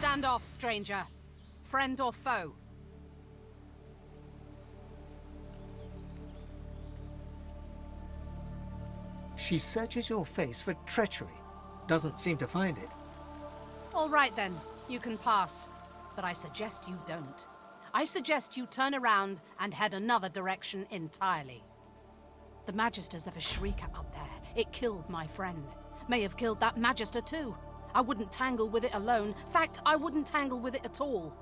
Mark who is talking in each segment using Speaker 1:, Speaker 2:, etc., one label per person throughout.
Speaker 1: Stand off, stranger. Friend or foe?
Speaker 2: She searches your face for treachery. Doesn't seem to find it.
Speaker 1: All right then, you can pass. But I suggest you don't. I suggest you turn around and head another direction entirely. The Magisters of a Shrieker up there. It killed my friend. May have killed that Magister too. I wouldn't tangle with it alone. Fact, I wouldn't tangle with it at all.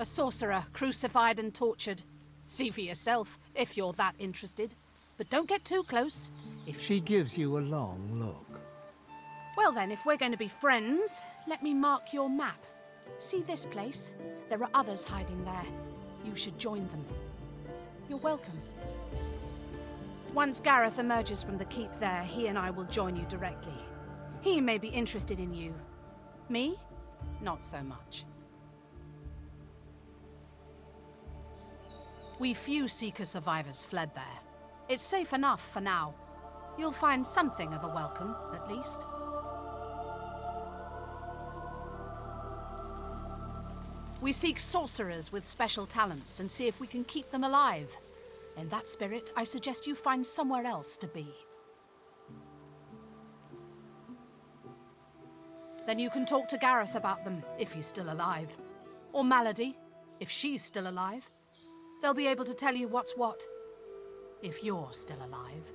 Speaker 1: A sorcerer, crucified and tortured. See for yourself, if you're that interested. But don't get too close. If
Speaker 2: She gives you a long look.
Speaker 1: Well then, if we're going to be friends, let me mark your map. See this place? There are others hiding there. You should join them. You're welcome. Once Gareth emerges from the keep there, he and I will join you directly. He may be interested in you. Me? Not so much. We few Seeker survivors fled there. It's safe enough for now. You'll find something of a welcome, at least. We seek sorcerers with special talents and see if we can keep them alive. In that spirit, I suggest you find somewhere else to be. Then you can talk to Gareth about them, if he's still alive. Or Malady, if she's still alive. They'll be able to tell you what's what, if you're still alive.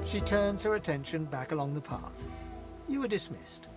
Speaker 2: She turns her attention back along the path. You are dismissed.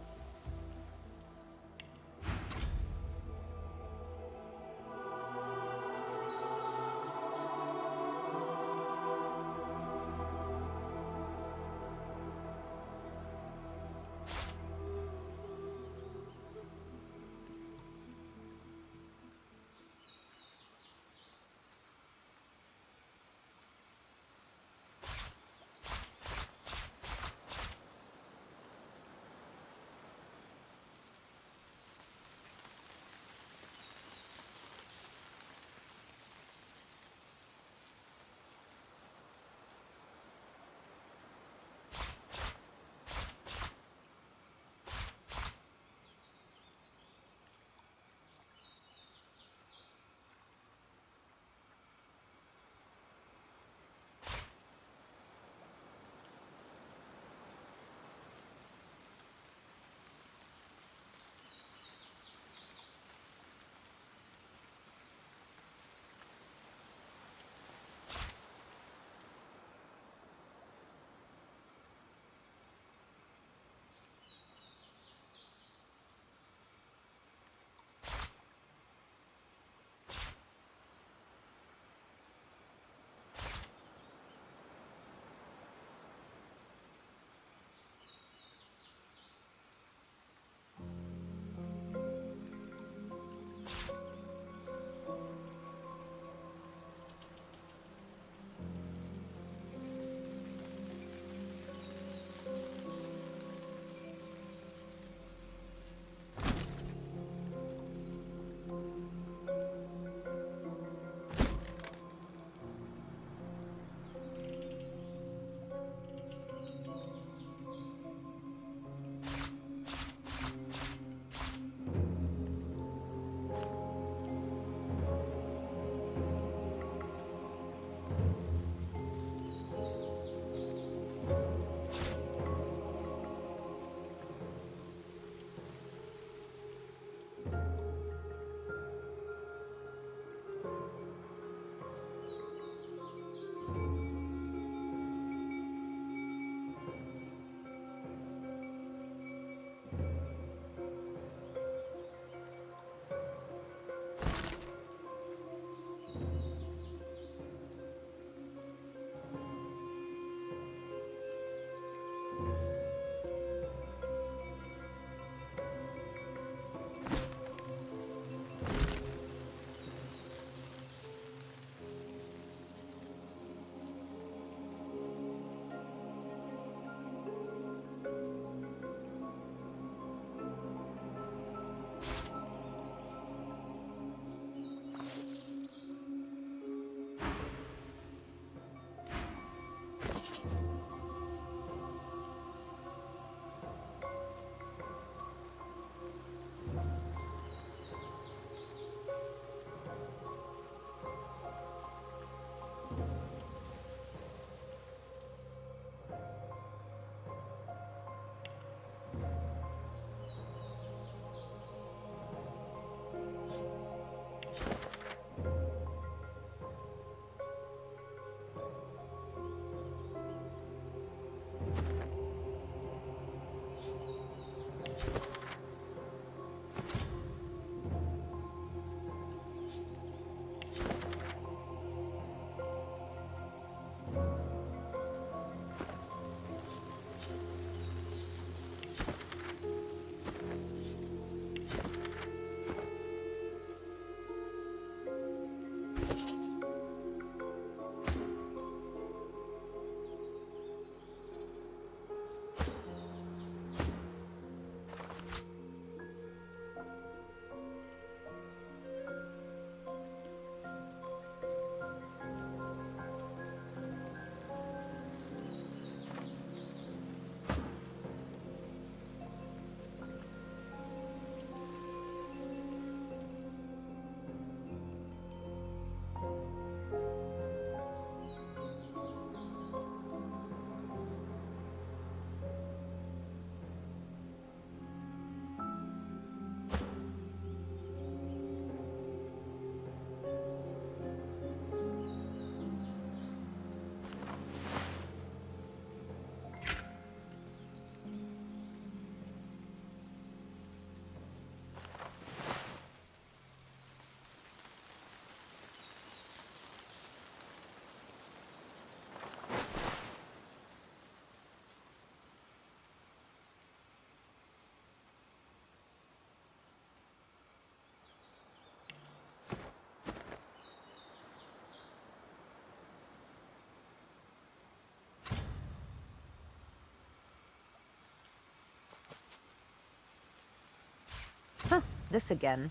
Speaker 3: this again.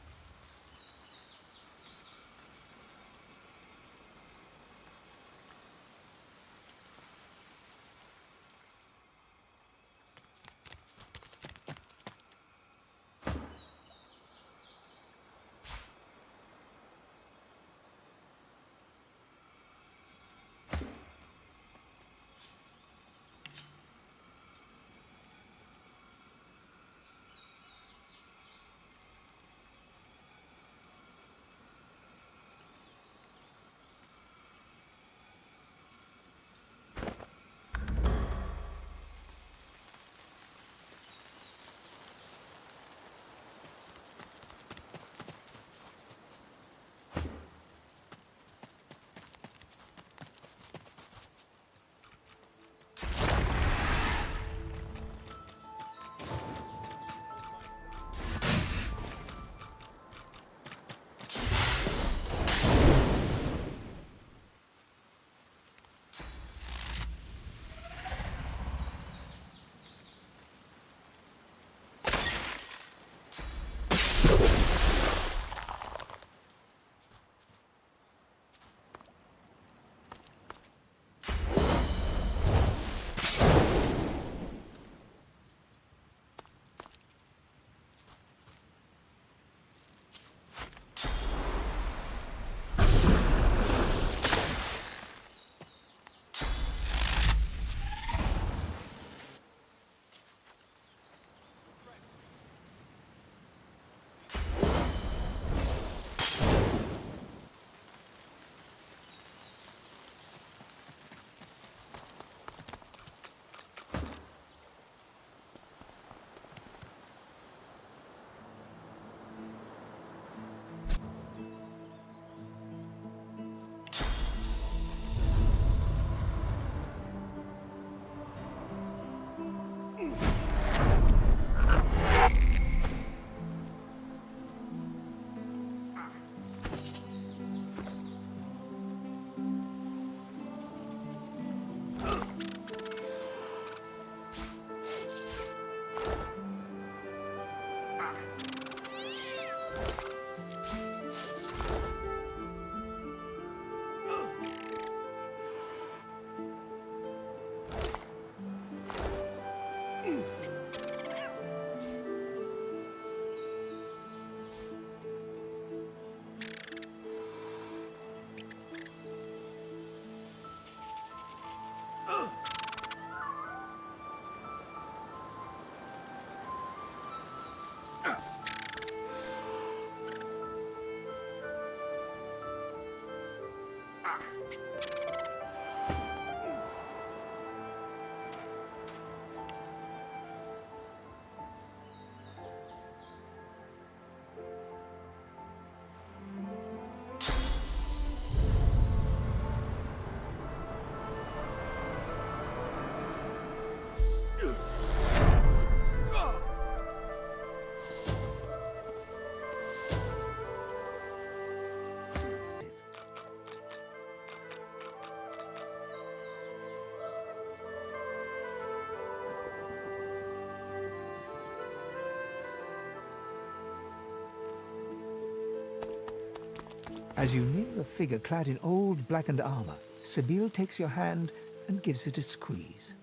Speaker 2: As you near a figure clad in old blackened armor, Sabine takes your hand and gives it a squeeze.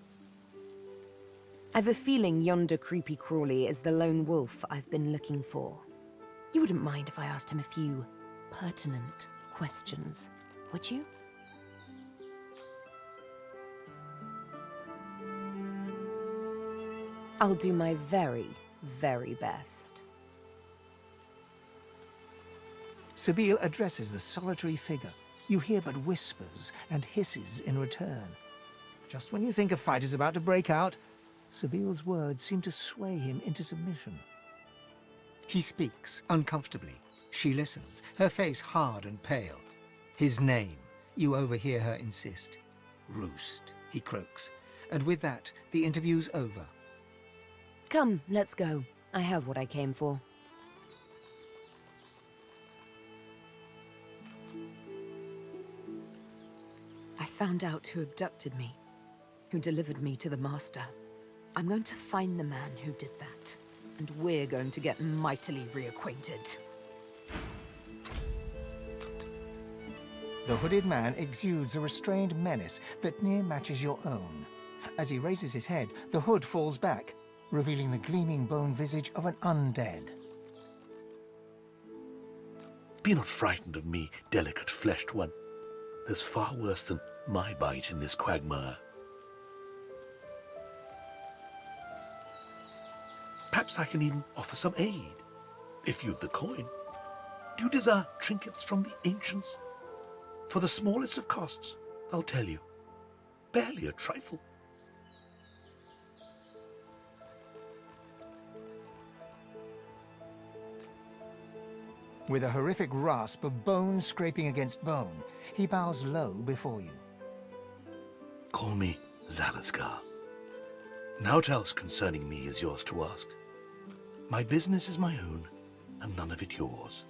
Speaker 3: I've a feeling yonder creepy crawly is the lone wolf I've been looking for. You wouldn't mind if I asked him a few pertinent questions, would you? I'll do my very, very best.
Speaker 2: Sabine addresses the solitary figure. You hear but whispers and hisses in return. Just when you think a fight is about to break out, Sabile's words seem to sway him into submission. He speaks uncomfortably. She listens, her face hard and pale. His name, you overhear her insist. Roost, he croaks. And with that, the interview's over.
Speaker 3: Come, let's go. I have what I came for. I found out who abducted me, who delivered me to the Master. I'm going to find the man who did that, and we're going to get mightily reacquainted.
Speaker 2: The hooded man exudes a restrained menace that near matches your own. As he raises his head, the hood falls back, revealing the gleaming bone visage of an undead.
Speaker 4: Be not frightened of me, delicate fleshed one. There's far worse than my bite in this quagmire. Perhaps I can even offer some aid, if you've the coin. Do you desire trinkets from the ancients? For the smallest of costs, I'll tell you. Barely a trifle.
Speaker 2: With a horrific rasp of bone scraping against bone, he bows low before you.
Speaker 4: Call me Zalaskar. Naught else concerning me is yours to ask. My business is my own, and none of it yours.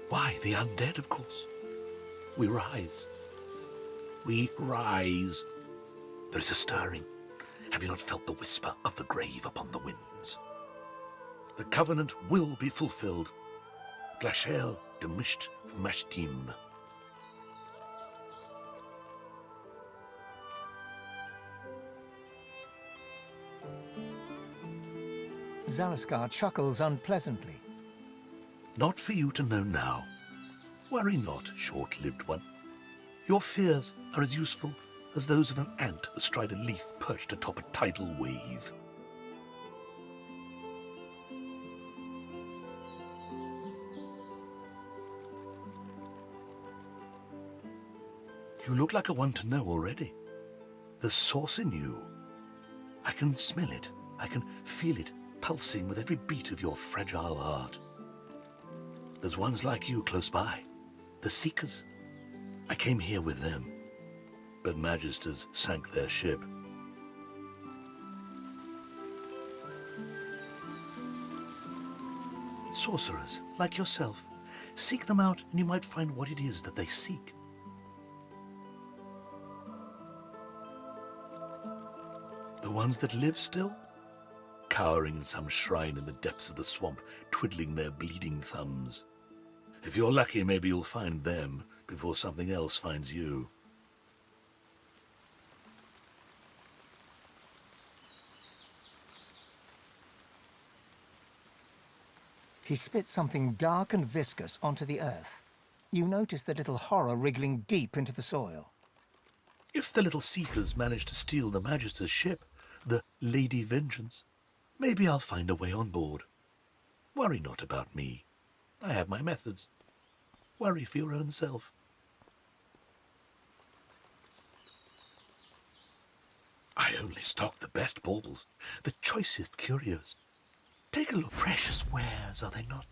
Speaker 4: Why, the undead, of course. We rise. We rise. There is a stirring. Have you not felt the whisper of the grave upon the winds? The covenant will be fulfilled. Glashel demisht v'mashtim.
Speaker 2: Zalaskar chuckles unpleasantly.
Speaker 4: Not for you to know now. Worry not, short-lived one. Your fears are as useful as those of an ant astride a leaf perched atop a tidal wave. You look like a one to know already. There's source in you. I can smell it. I can feel it pulsing with every beat of your fragile heart. There's ones like you close by, the Seekers. I came here with them, but Magisters sank their ship. Sorcerers, like yourself, seek them out and you might find what it is that they seek. The ones that live still? Cowering in some shrine in the depths of the swamp, twiddling their bleeding thumbs. If you're lucky, maybe you'll find them before something else finds you.
Speaker 2: He spits something dark and viscous onto the earth. You notice the little horror wriggling deep into the soil.
Speaker 4: If the little Seekers manage to steal the Magister's ship, the Lady Vengeance, maybe I'll find a way on board. Worry not about me. I have my methods. Worry for your own self. I only stock the best baubles, the choicest curios. Take a look. Precious wares, are they not?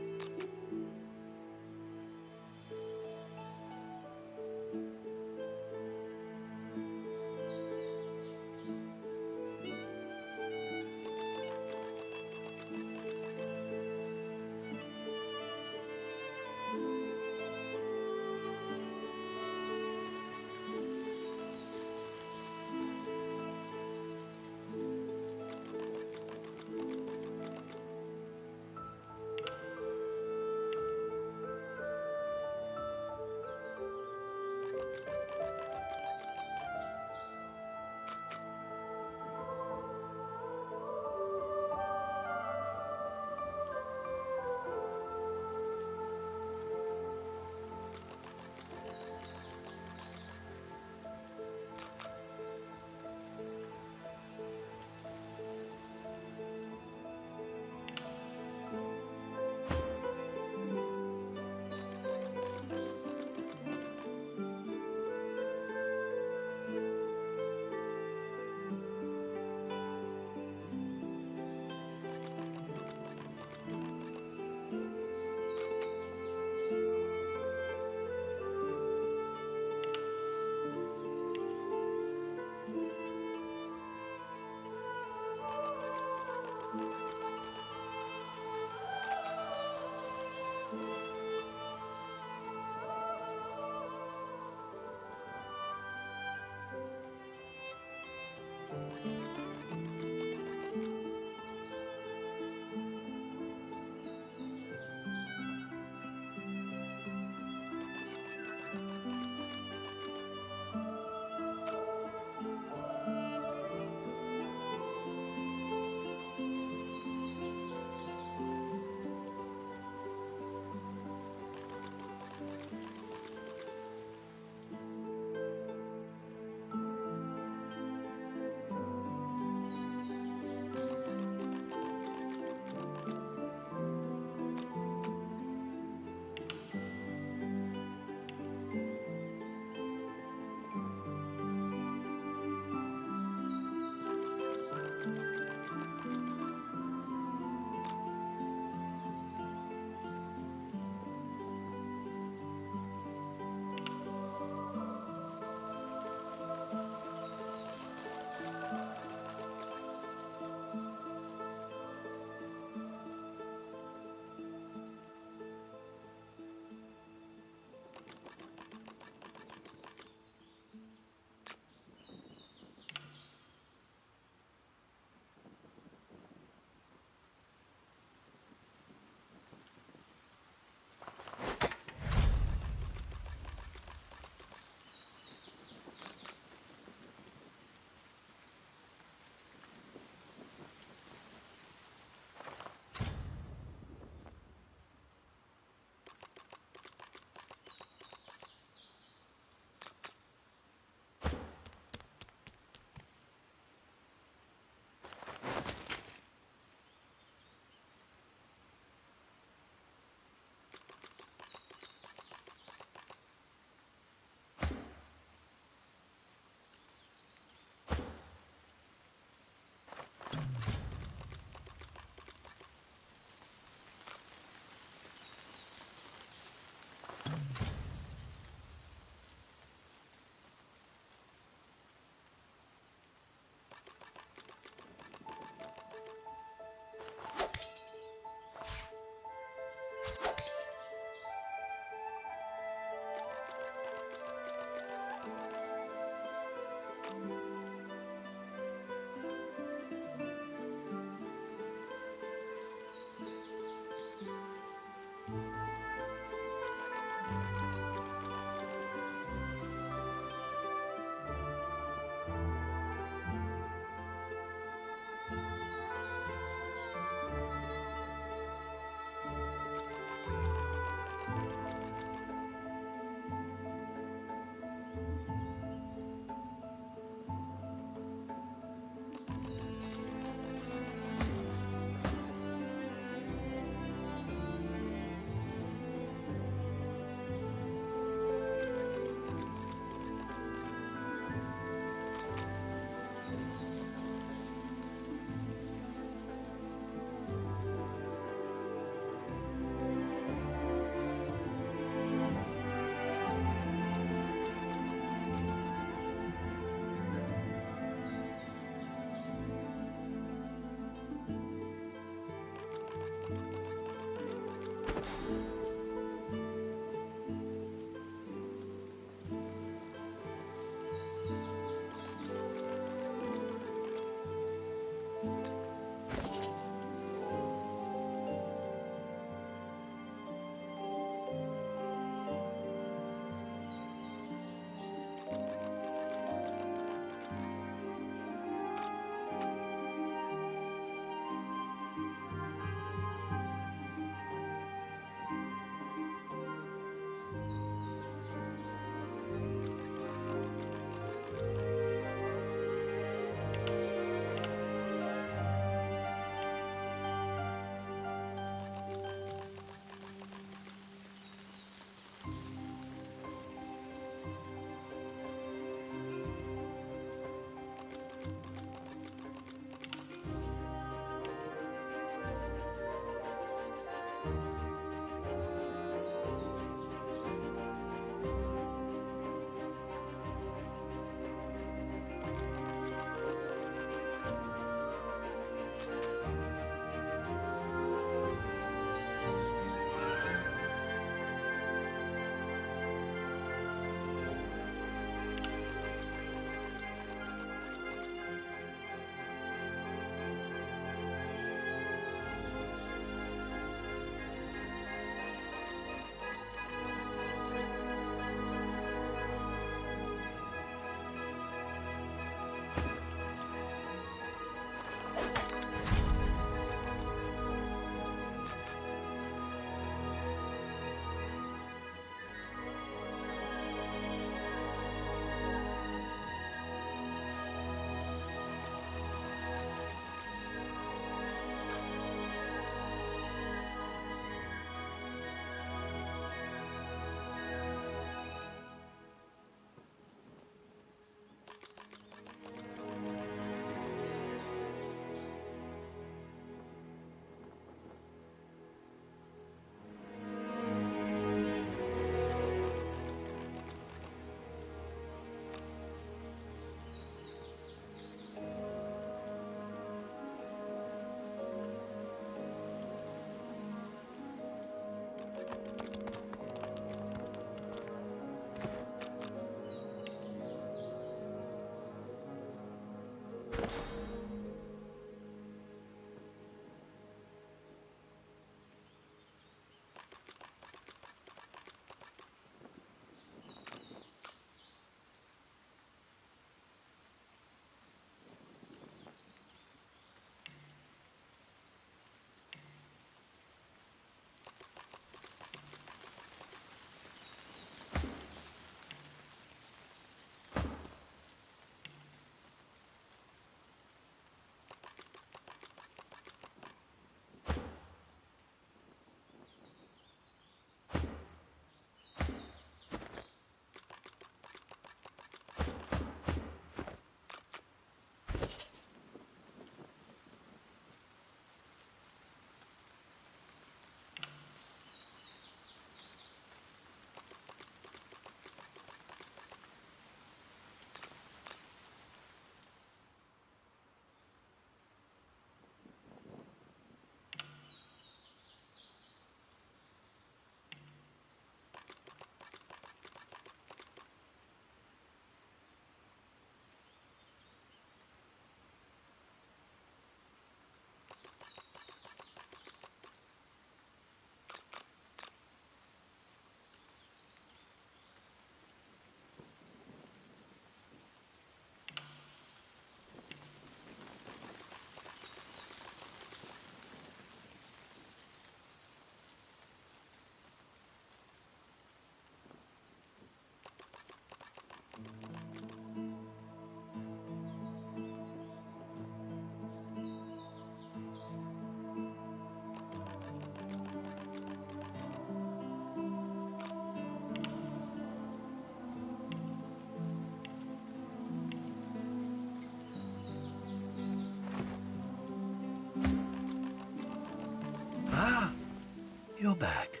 Speaker 4: you're back.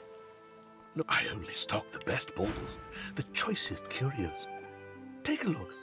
Speaker 4: Look, I only stock the best baubles, the choicest curios. Take a look.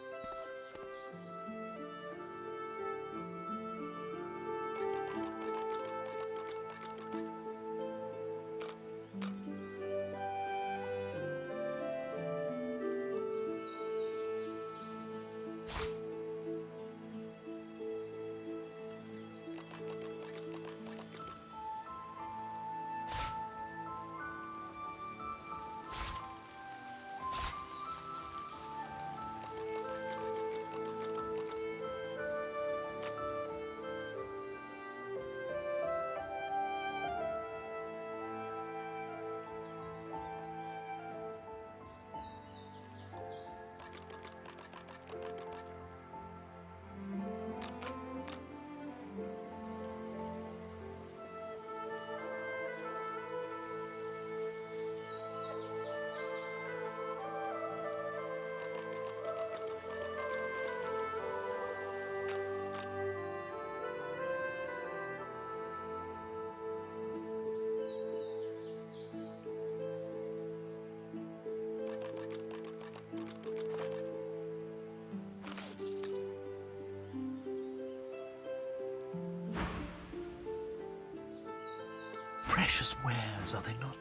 Speaker 4: Precious wares, are they not?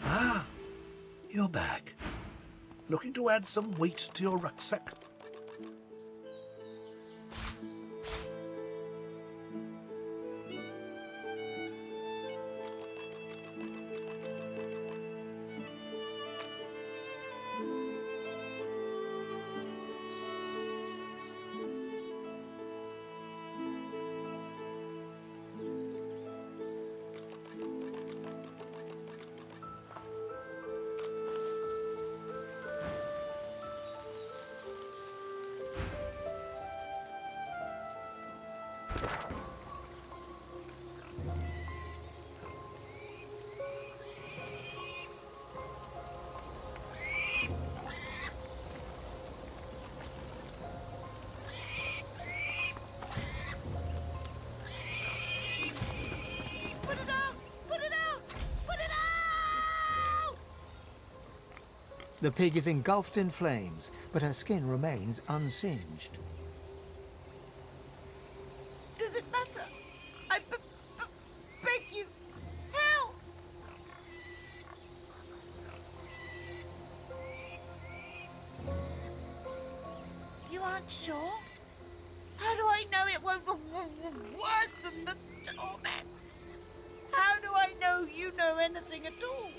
Speaker 4: Ah, you're back. Looking to add some weight to your rucksack?
Speaker 2: The pig is engulfed in flames, but her skin remains unsinged.
Speaker 5: Does it matter? I beg you, help! You aren't sure? How do I know it won't worsen the torment? How do I know you know anything at all?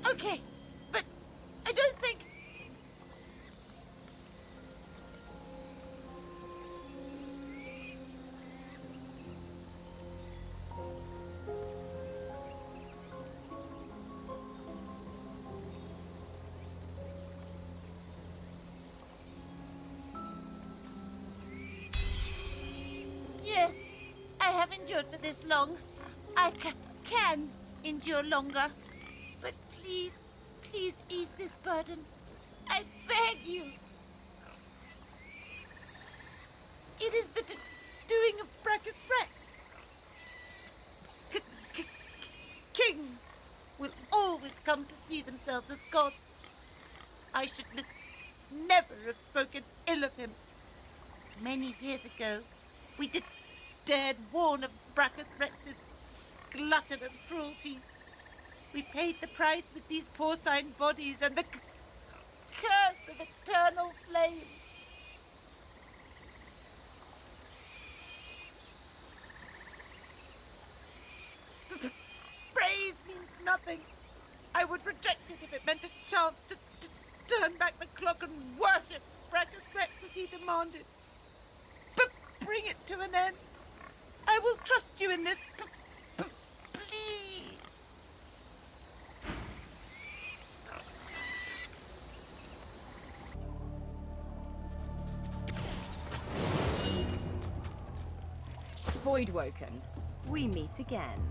Speaker 5: Okay, but I don't think... Yes, I have endured for this long. I can endure longer. But please, please ease this burden. I beg you. It is the doing of Brachus Rex. Kings will always come to see themselves as gods. I should never have spoken ill of him. Many years ago, we dared warn of Brachus Rex's gluttonous cruelties. We paid the price with these porcine bodies and the curse of eternal flames. Praise means nothing. I would reject it if it meant a chance to turn back the clock and worship Brachus Rex as he demanded. But bring it to an end. I will trust you in this. Please.
Speaker 3: Voidwoken, we meet again.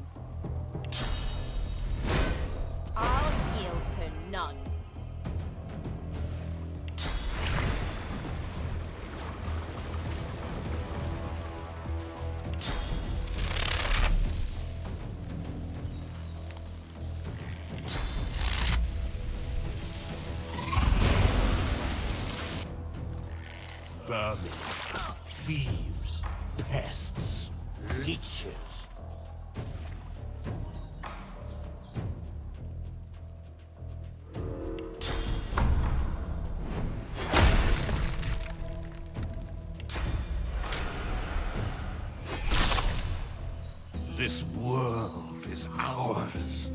Speaker 6: I'll yield to none.
Speaker 7: Vermin, thieves, pests, leeches. This world is ours.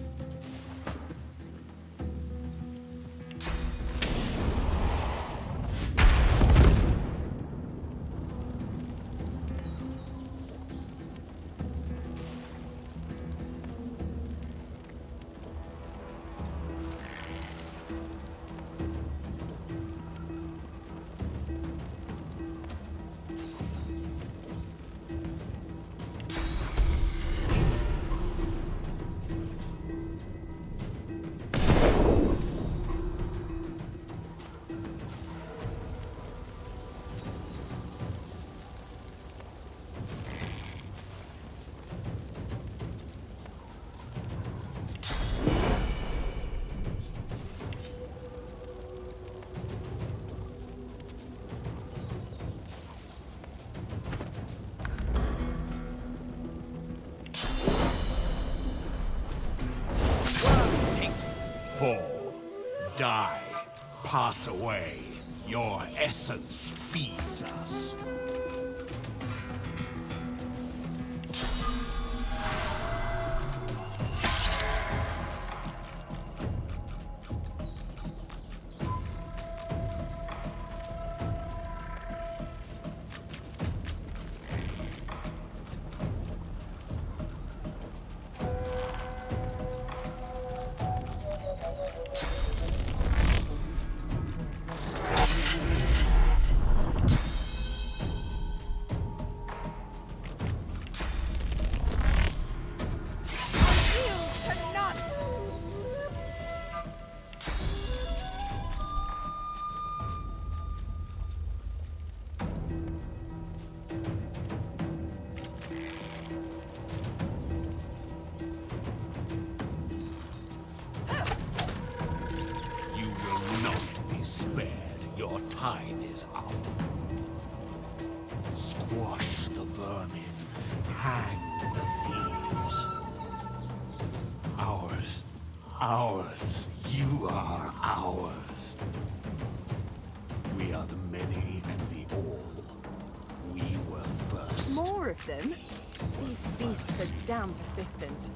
Speaker 7: Fall, die, pass away. Your essence feeds us. Your time is up. Squash the vermin. Hang the thieves. Ours. Ours. You are ours. We are the many and the all. We were first.
Speaker 3: More of them? These beasts are damn persistent.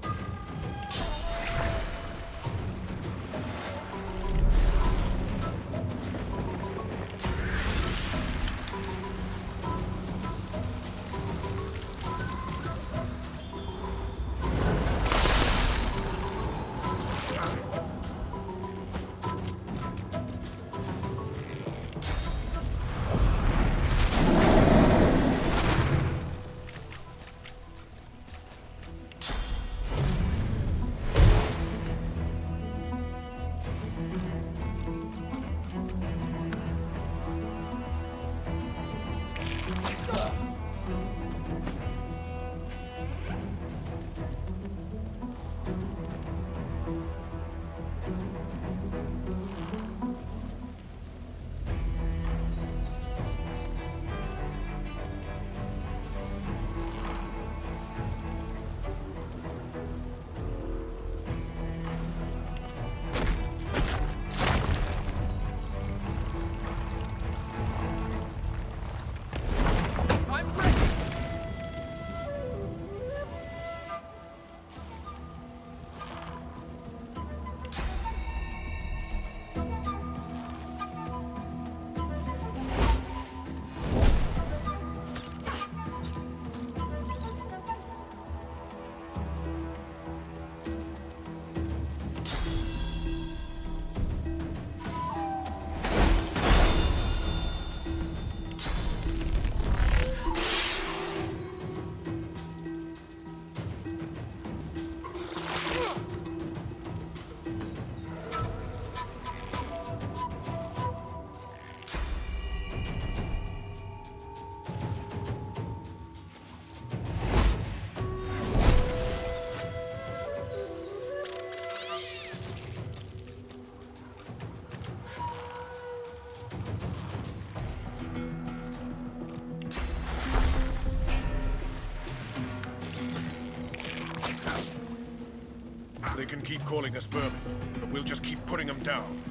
Speaker 8: They can keep calling us vermin, but we'll just keep putting them down.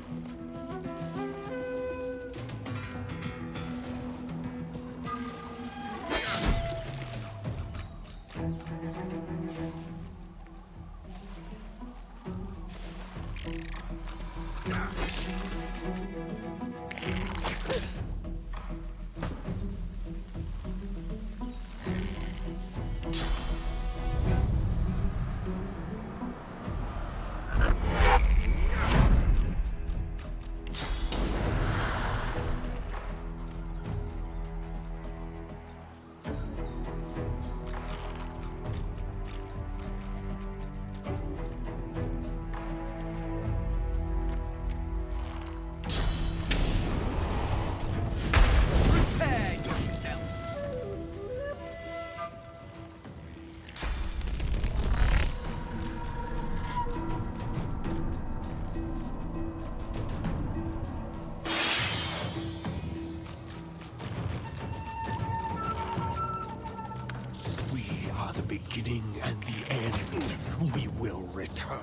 Speaker 7: Beginning and the end, we will return.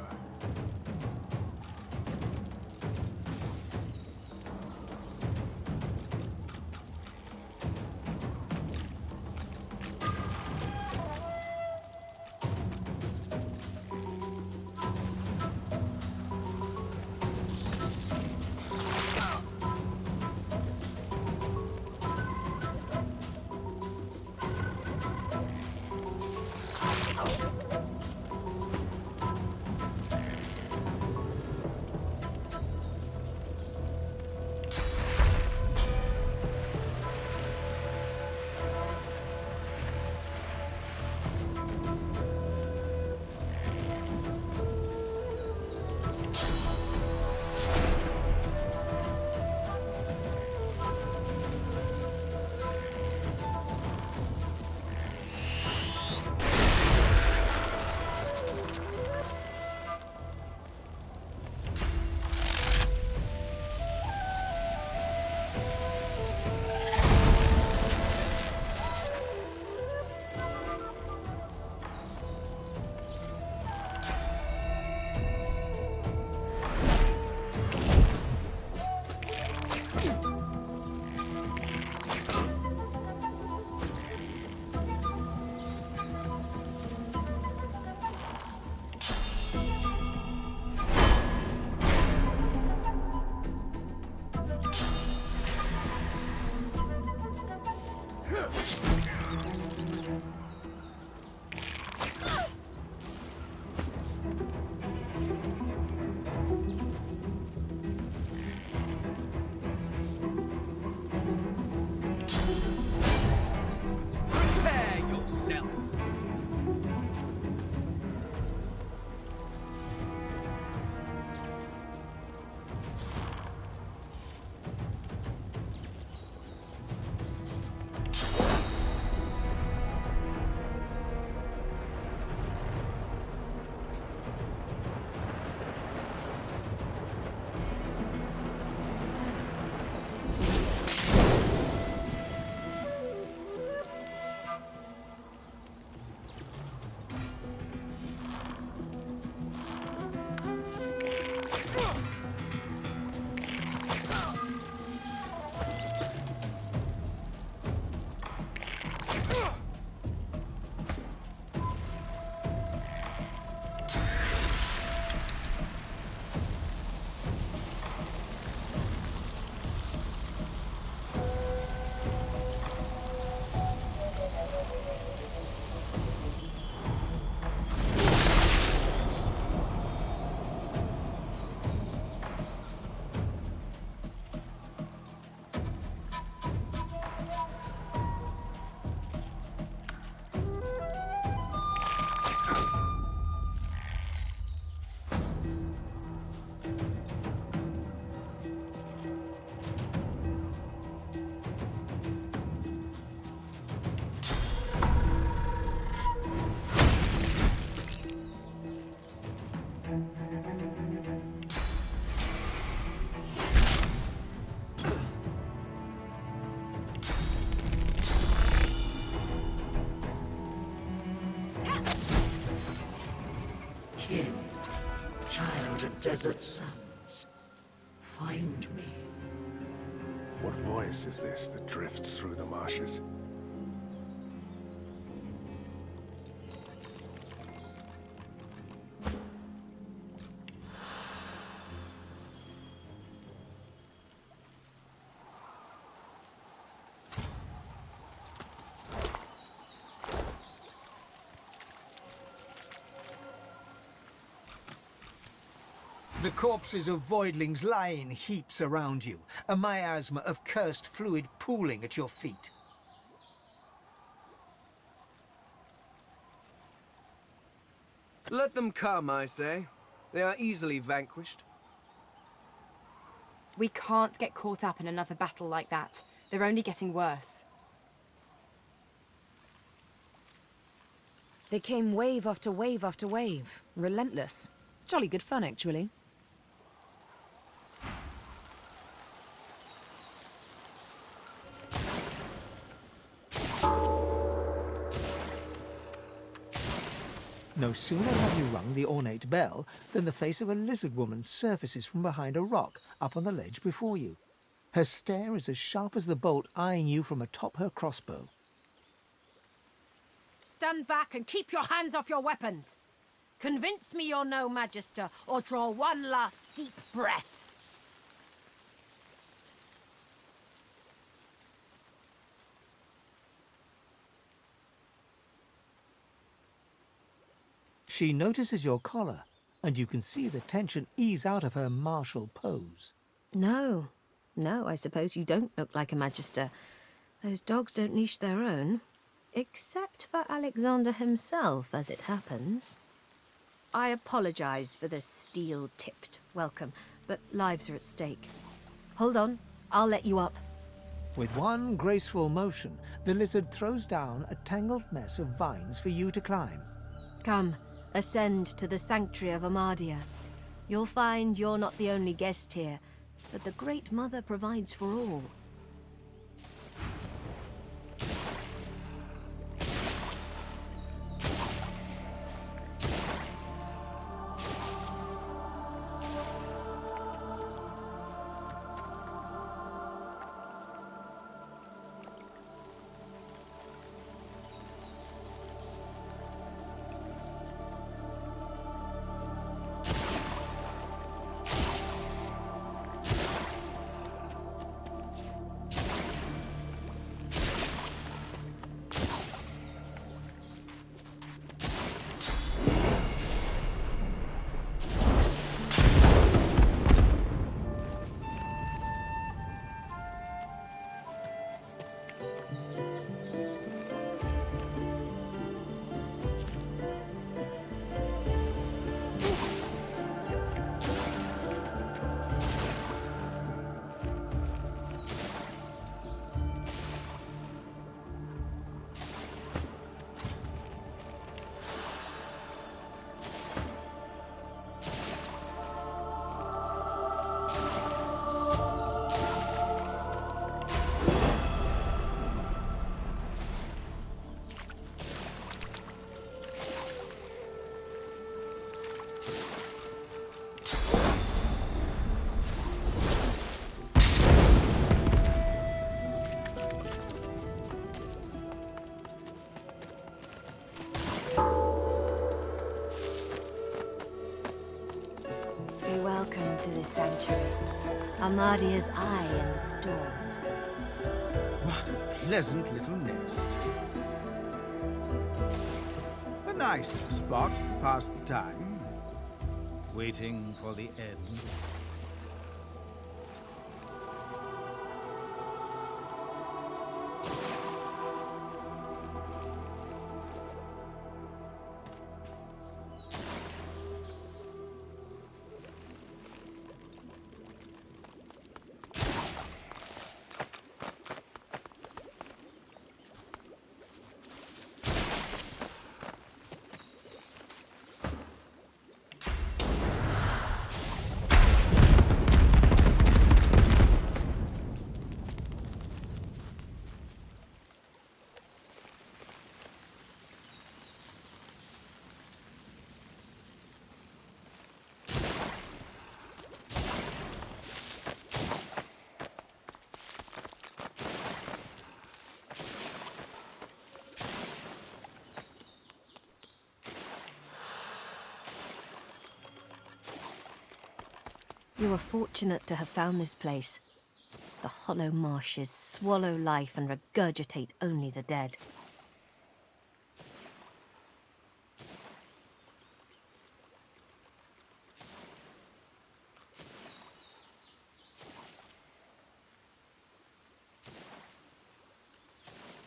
Speaker 2: desert sands. Find me.
Speaker 8: What voice is this that drifts through the marshes?
Speaker 2: The corpses of voidlings lie in heaps around you, a miasma of cursed fluid pooling at your feet.
Speaker 9: Let them come, I say. They are easily vanquished.
Speaker 6: We can't get caught up in another battle like that. They're only getting worse.
Speaker 3: They came wave after wave after wave. Relentless. Jolly good fun, actually.
Speaker 2: No sooner have you rung the ornate bell than the face of a lizard woman surfaces from behind a rock up on the ledge before you. Her stare is as sharp as the bolt eyeing you from atop her crossbow.
Speaker 10: Stand back and keep your hands off your weapons. Convince me you're no Magister, or draw one last deep breath.
Speaker 2: She notices your collar, and you can see the tension ease out of her martial pose.
Speaker 10: No, I suppose you don't look like a Magister. Those dogs don't leash their own. Except for Alexander himself, as it happens. I apologize for the steel-tipped welcome, but lives are at stake. Hold on, I'll let you up.
Speaker 2: With one graceful motion, the lizard throws down a tangled mess of vines for you to climb.
Speaker 10: Come, ascend to the sanctuary of Amardia. You'll find you're not the only guest here, but the Great Mother provides for all. Welcome to this sanctuary. Amardia's eye in the storm.
Speaker 11: What a pleasant little nest. A nice spot to pass the time. Waiting for the end.
Speaker 10: You are fortunate to have found this place. The hollow marshes swallow life and regurgitate only the dead.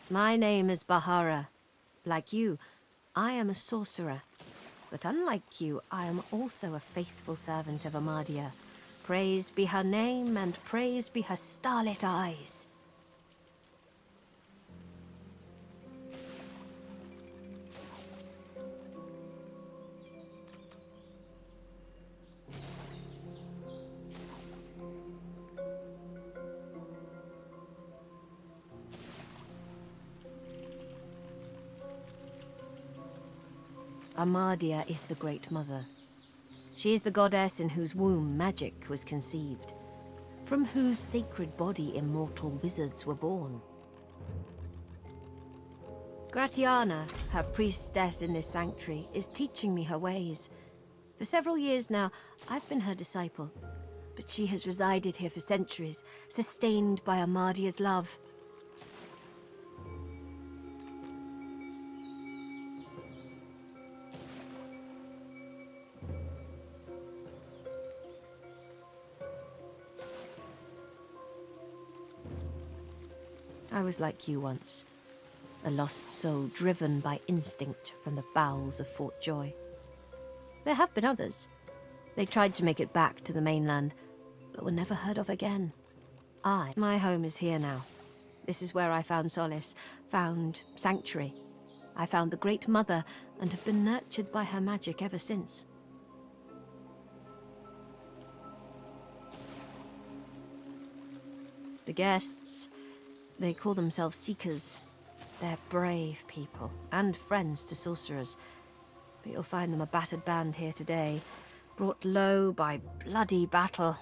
Speaker 10: My name is Bahara. Like you, I am a sorcerer. But unlike you, I am also a faithful servant of Amadia. Praised be her name, and praised be her starlit eyes. Amadia is the Great Mother. She is the goddess in whose womb magic was conceived, from whose sacred body immortal wizards were born. Gratiana, her priestess in this sanctuary, is teaching me her ways. For several years now, I've been her disciple, but she has resided here for centuries, sustained by Amadia's love. I was like you once, a lost soul driven by instinct from the bowels of Fort Joy. There have been others. They tried to make it back to the mainland, but were never heard of again. My home is here now. This is where I found solace, found sanctuary. I found the Great Mother and have been nurtured by her magic ever since. The guests, they call themselves Seekers. They're brave people, and friends to sorcerers. But you'll find them a battered band here today, brought low by bloody battle.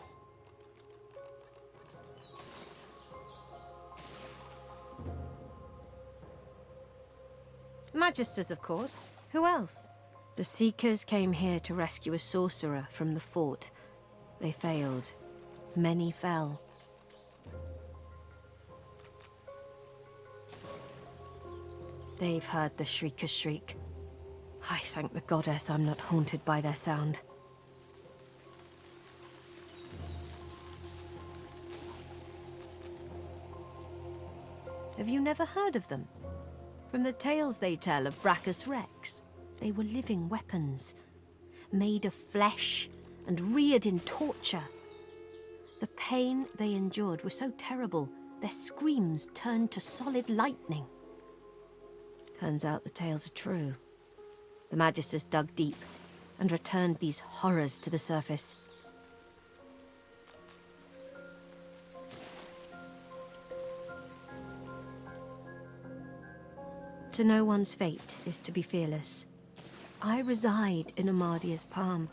Speaker 10: Magisters, of course. Who else? The Seekers came here to rescue a sorcerer from the fort. They failed. Many fell. They've heard the Shrieker's shriek. I thank the goddess I'm not haunted by their sound. Have you never heard of them? From the tales they tell of Brachus Rex, they were living weapons, made of flesh and reared in torture. The pain they endured was so terrible, their screams turned to solid lightning. Turns out the tales are true. The Magisters dug deep and returned these horrors to the surface. To know one's fate is to be fearless. I reside in Amadia's palm.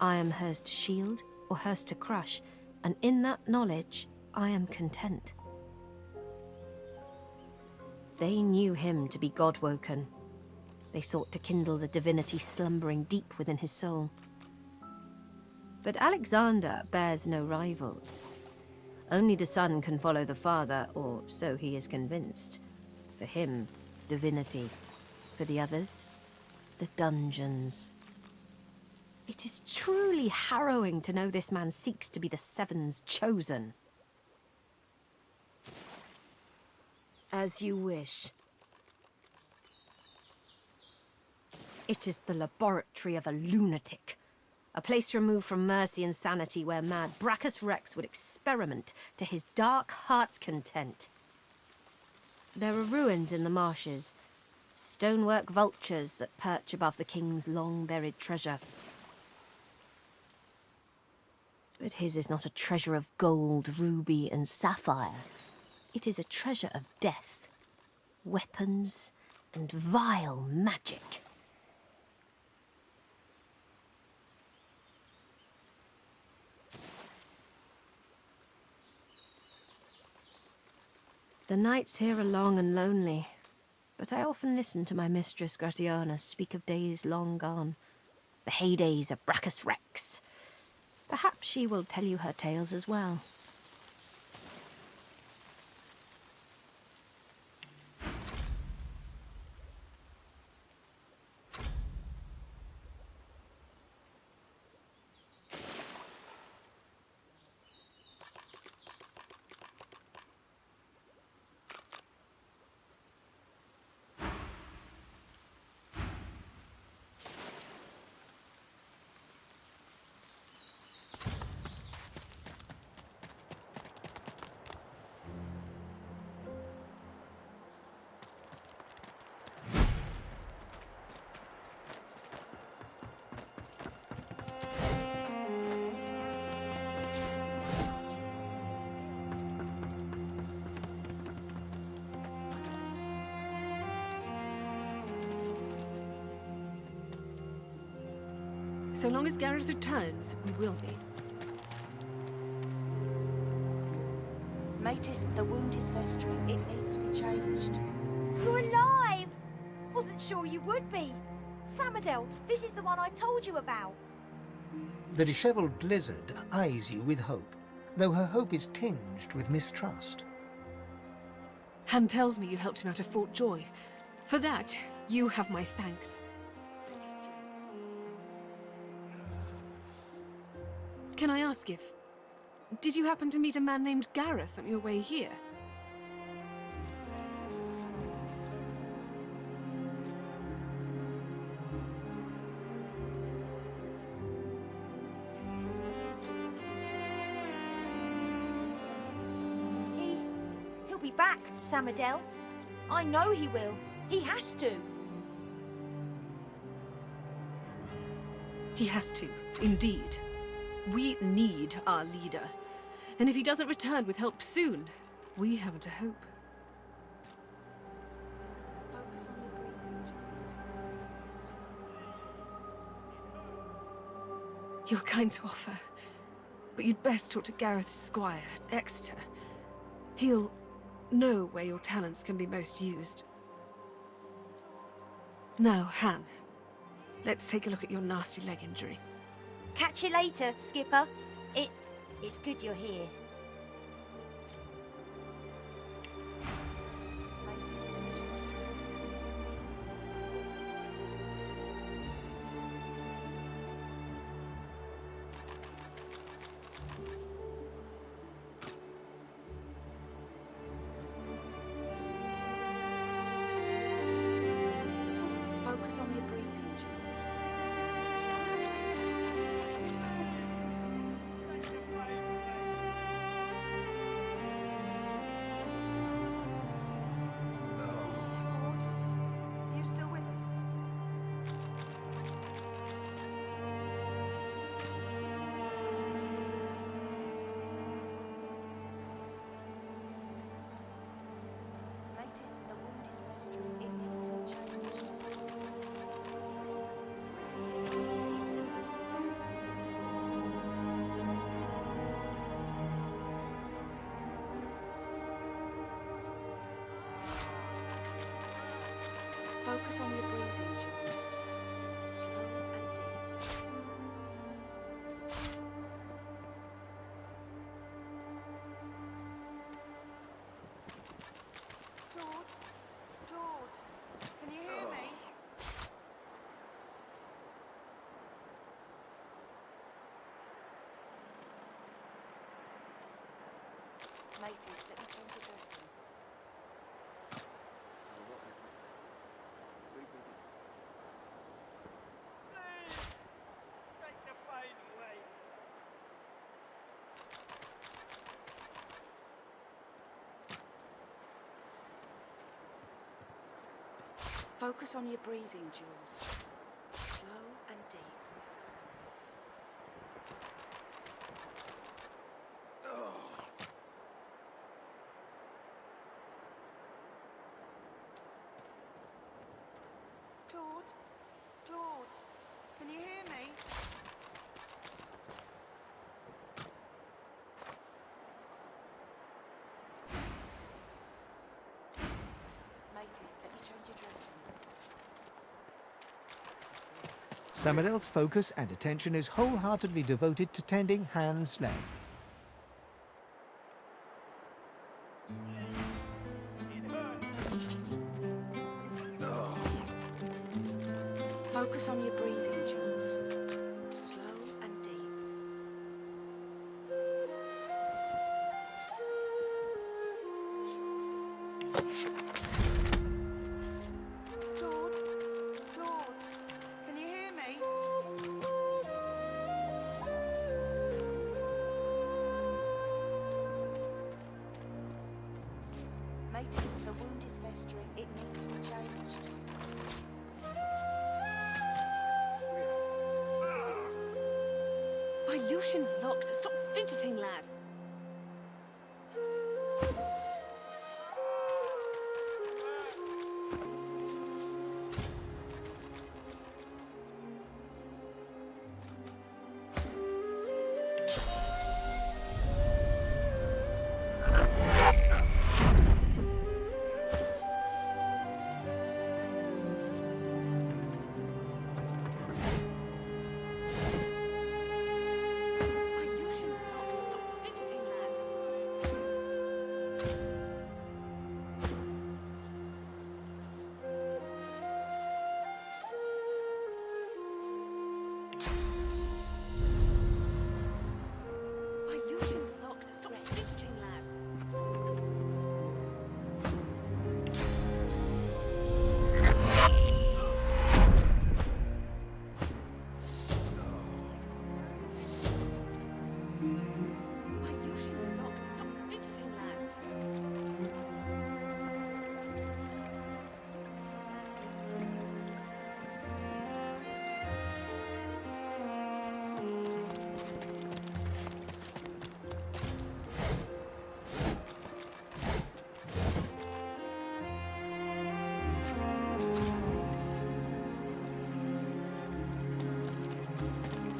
Speaker 10: I am hers to shield or hers to crush, and in that knowledge, I am content. They knew him to be God-woken. They sought to kindle the divinity slumbering deep within his soul. But Alexander bears no rivals. Only the son can follow the father, or so he is convinced. For him, divinity. For the others, the dungeons. It is truly harrowing to know this man seeks to be the Seven's chosen. As you wish. It is the laboratory of a lunatic. A place removed from mercy and sanity where mad Brachus Rex would experiment to his dark heart's content. There are ruins in the marshes. Stonework vultures that perch above the king's long-buried treasure. But his is not a treasure of gold, ruby, and sapphire. It is a treasure of death, weapons, and vile magic. The nights here are long and lonely, but I often listen to my mistress Gratiana speak of days long gone, the heydays of Brachus Rex. Perhaps she will tell you her tales as well.
Speaker 1: So long as Gareth returns, we will be.
Speaker 12: Matis, the wound is festering. It needs to be changed.
Speaker 13: You're alive! Wasn't sure you would be. Samadel, this is the one I told you about.
Speaker 2: The dishevelled lizard eyes you with hope, though her hope is tinged with mistrust.
Speaker 1: Han tells me you helped him out of Fort Joy. For that, you have my thanks. Can I ask if... Did you happen to meet a man named Gareth on your way here?
Speaker 13: He'll be back, Samadel. I know he will. He has to.
Speaker 1: He has to, indeed. We need our leader. And if he doesn't return with help soon, we haven't a hope.
Speaker 12: Focus on your breathing, Jules.
Speaker 1: You're kind to offer, but you'd best talk to Gareth's squire, Exeter. He'll know where your talents can be most used. Now, Han, let's take a look at your nasty leg injury.
Speaker 13: Catch you later, Skipper. It's good you're here.
Speaker 12: Focus on your breathing, Jules. You still with us? Matis, the wound is festering. It needs to be changed. Focus on your breathing, Jules. Slow and deep. George, can you hear me? Matis, let me change your dressing. Focus on your breathing, Jules. Slow and deep. George, can you hear me? Matis, let me change your dressing.
Speaker 2: Samadel's focus and attention is wholeheartedly devoted to tending Han's leg.
Speaker 12: Focus on your breathing, Jules. Slow and deep. Claude? Claude? Can you hear me? Matey, the wound is festering. It needs to be changed.
Speaker 1: My Lucian's locks. Stop fidgeting, lad.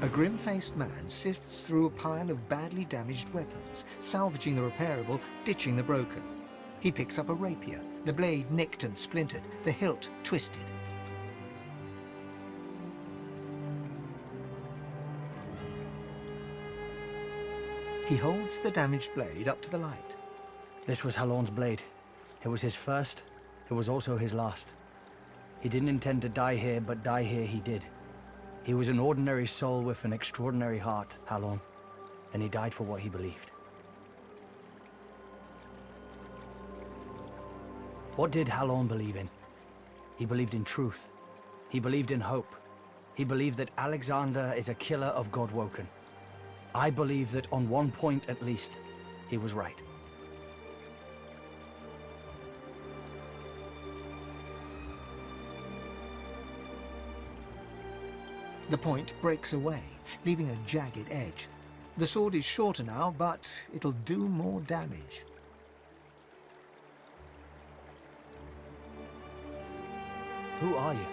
Speaker 2: A grim-faced man sifts through a pile of badly damaged weapons, salvaging the repairable, ditching the broken. He picks up a rapier, the blade nicked and splintered, the hilt twisted. He holds the damaged blade up to the light.
Speaker 14: This was Halorn's blade. It was his first. It was also his last. He didn't intend to die here, but die here he did. He was an ordinary soul with an extraordinary heart, Halorn, and he died for what he believed. What did Halorn believe in? He believed in truth. He believed in hope. He believed that Alexander is a killer of Godwoken. I believe that on one point at least, he was right.
Speaker 2: The point breaks away, leaving a jagged edge. The sword is shorter now, but it'll do more damage.
Speaker 14: Who are you?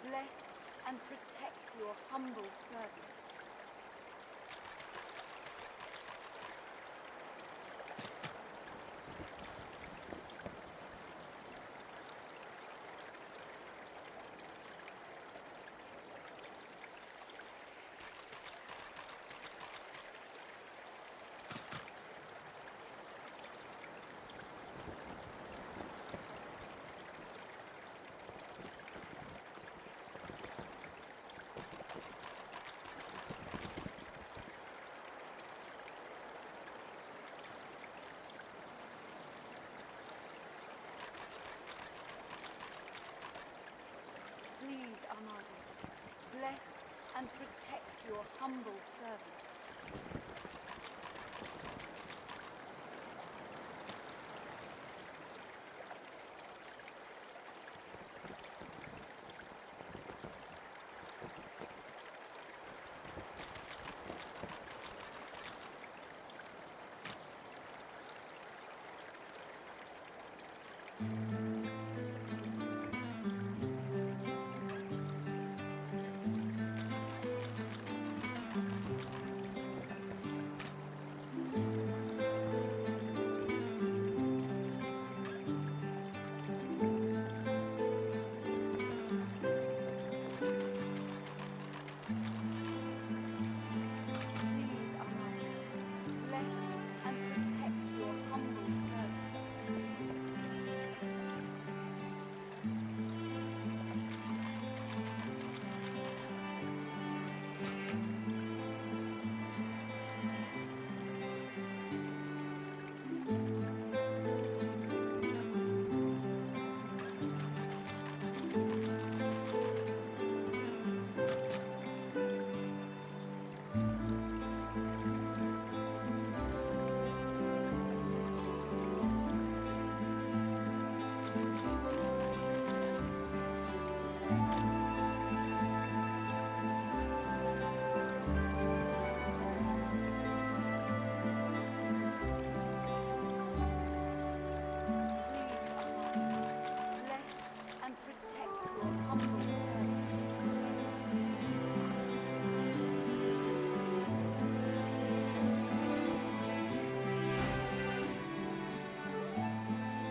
Speaker 12: Bless and protect your humble servant.
Speaker 1: and protect your humble servant.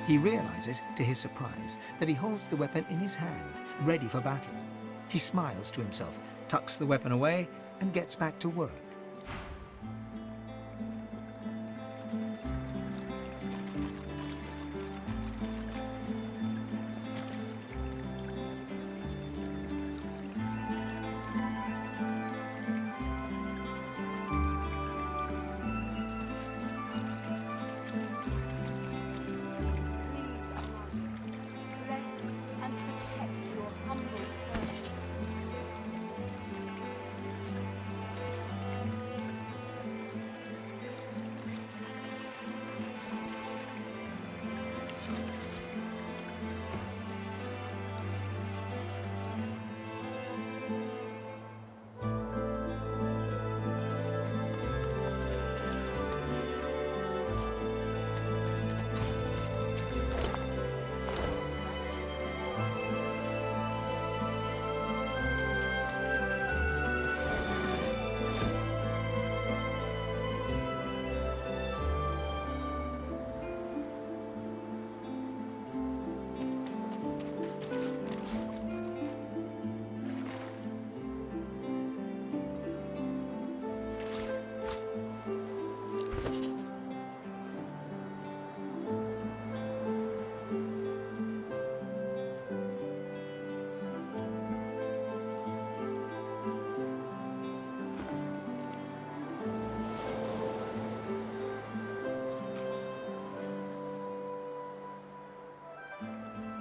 Speaker 2: He realizes, to his surprise, that he holds the weapon in his hand, ready for battle. He smiles to himself, tucks the weapon away, and gets back to work.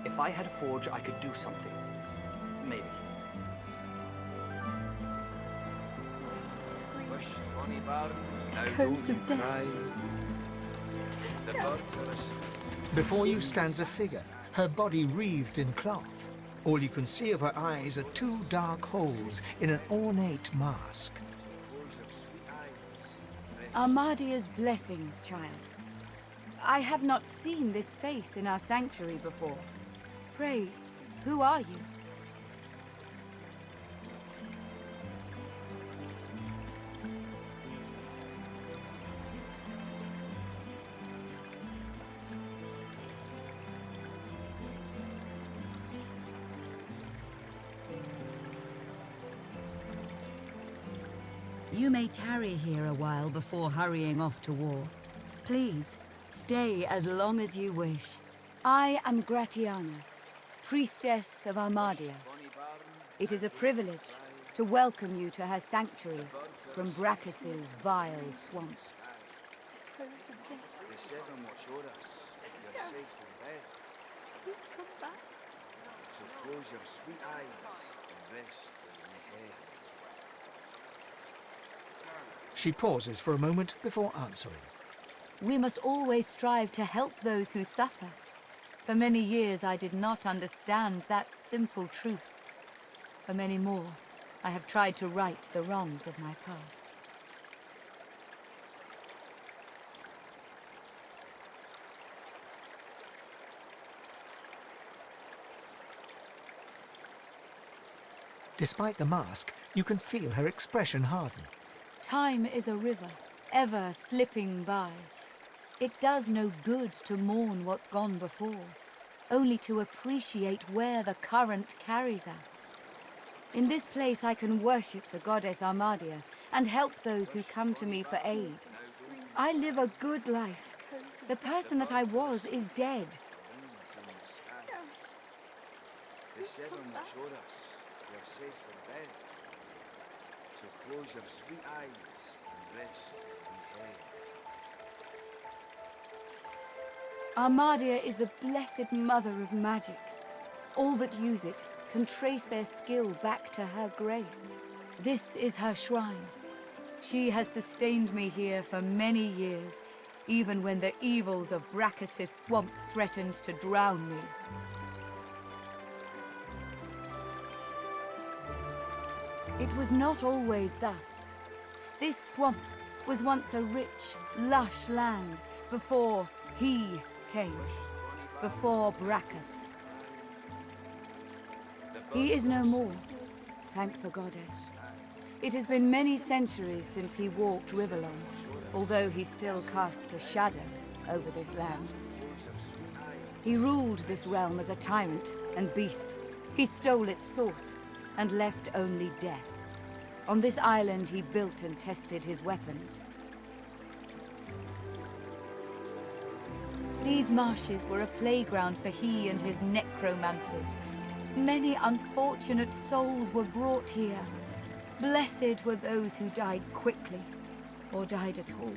Speaker 14: If I had a forge, I could do something. Maybe.
Speaker 10: Coats of death.
Speaker 2: Before you stands a figure, her body wreathed in cloth. All you can see of her eyes are two dark holes in an ornate mask.
Speaker 15: Armadia's blessings, child. I have not seen this face in our sanctuary before. Pray, who are you?
Speaker 16: You may tarry here a while before hurrying off to war. Please, stay as long as you wish.
Speaker 15: I am Gratiana, priestess of Armadia. It is a privilege to welcome you to her sanctuary from Brachus's vile swamps.
Speaker 12: They said on what showed us you're safe in bed.
Speaker 13: Please come back.
Speaker 12: So close your sweet eyes and rest in my head.
Speaker 2: She pauses for a moment before answering.
Speaker 15: We must always strive to help those who suffer. For many years I did not understand that simple truth. For many more, I have tried to right the wrongs of my past.
Speaker 2: Despite the mask, you can feel her expression harden.
Speaker 15: Time is a river, ever slipping by. It does no good to mourn what's gone before, only to appreciate where the current carries us. In this place I can worship the goddess Armadia and help those who come to me for aid. I live a good life. The person that I was is dead.
Speaker 17: They said on the shoulders, you're safe in bed. So close your sweet eyes and rest your head.
Speaker 15: Armadia is the blessed mother of magic. All that use it can trace their skill back to her grace. This is her shrine. She has sustained me here for many years, even when the evils of Brachus' swamp threatened to drown me. It was not always thus. This swamp was once a rich, lush land before he came, before Brachus. He is no more, thank the goddess. It has been many centuries since he walked Riverlong, although he still casts a shadow over this land. He ruled this realm as a tyrant and beast. He stole its source and left only death. On this island he built and tested his weapons. These marshes were a playground for he and his necromancers. Many unfortunate souls were brought here. Blessed were those who died quickly, or died at all.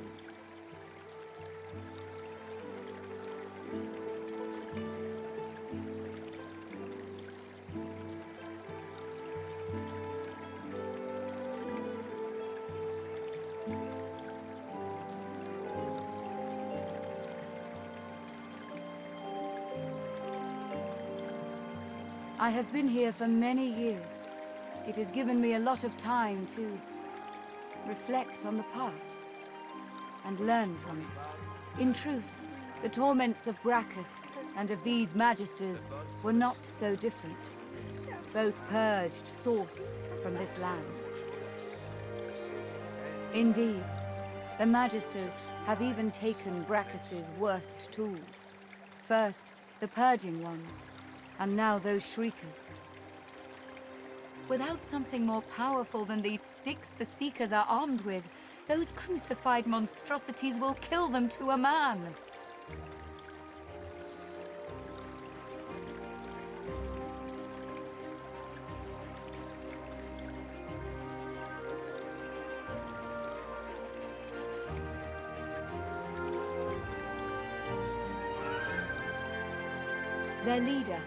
Speaker 15: I have been here for many years. It has given me a lot of time to reflect on the past and learn from it. In truth, the torments of Brachus and of these magisters were not so different. Both purged source from this land. Indeed, the magisters have even taken Brachus' worst tools. First, the purging ones, and now those shriekers. Without something more powerful than these sticks the Seekers are armed with, those crucified monstrosities will kill them to a man. Their leader,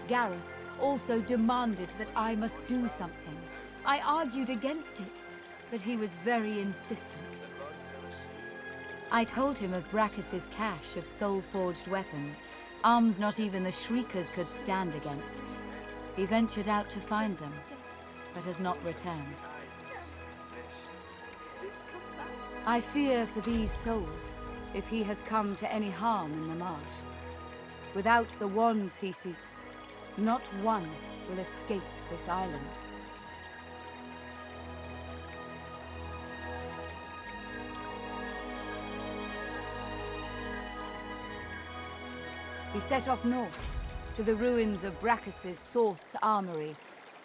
Speaker 15: Gareth, also demanded that I must do something. I argued against it, but he was very insistent. I told him of Brachus' cache of soul-forged weapons, arms not even the Shriekers could stand against. He ventured out to find them, but has not returned. I fear for these souls, if he has come to any harm in the marsh. Without the wands he seeks, not one will escape this island. He set off north, to the ruins of Brachus' source armory,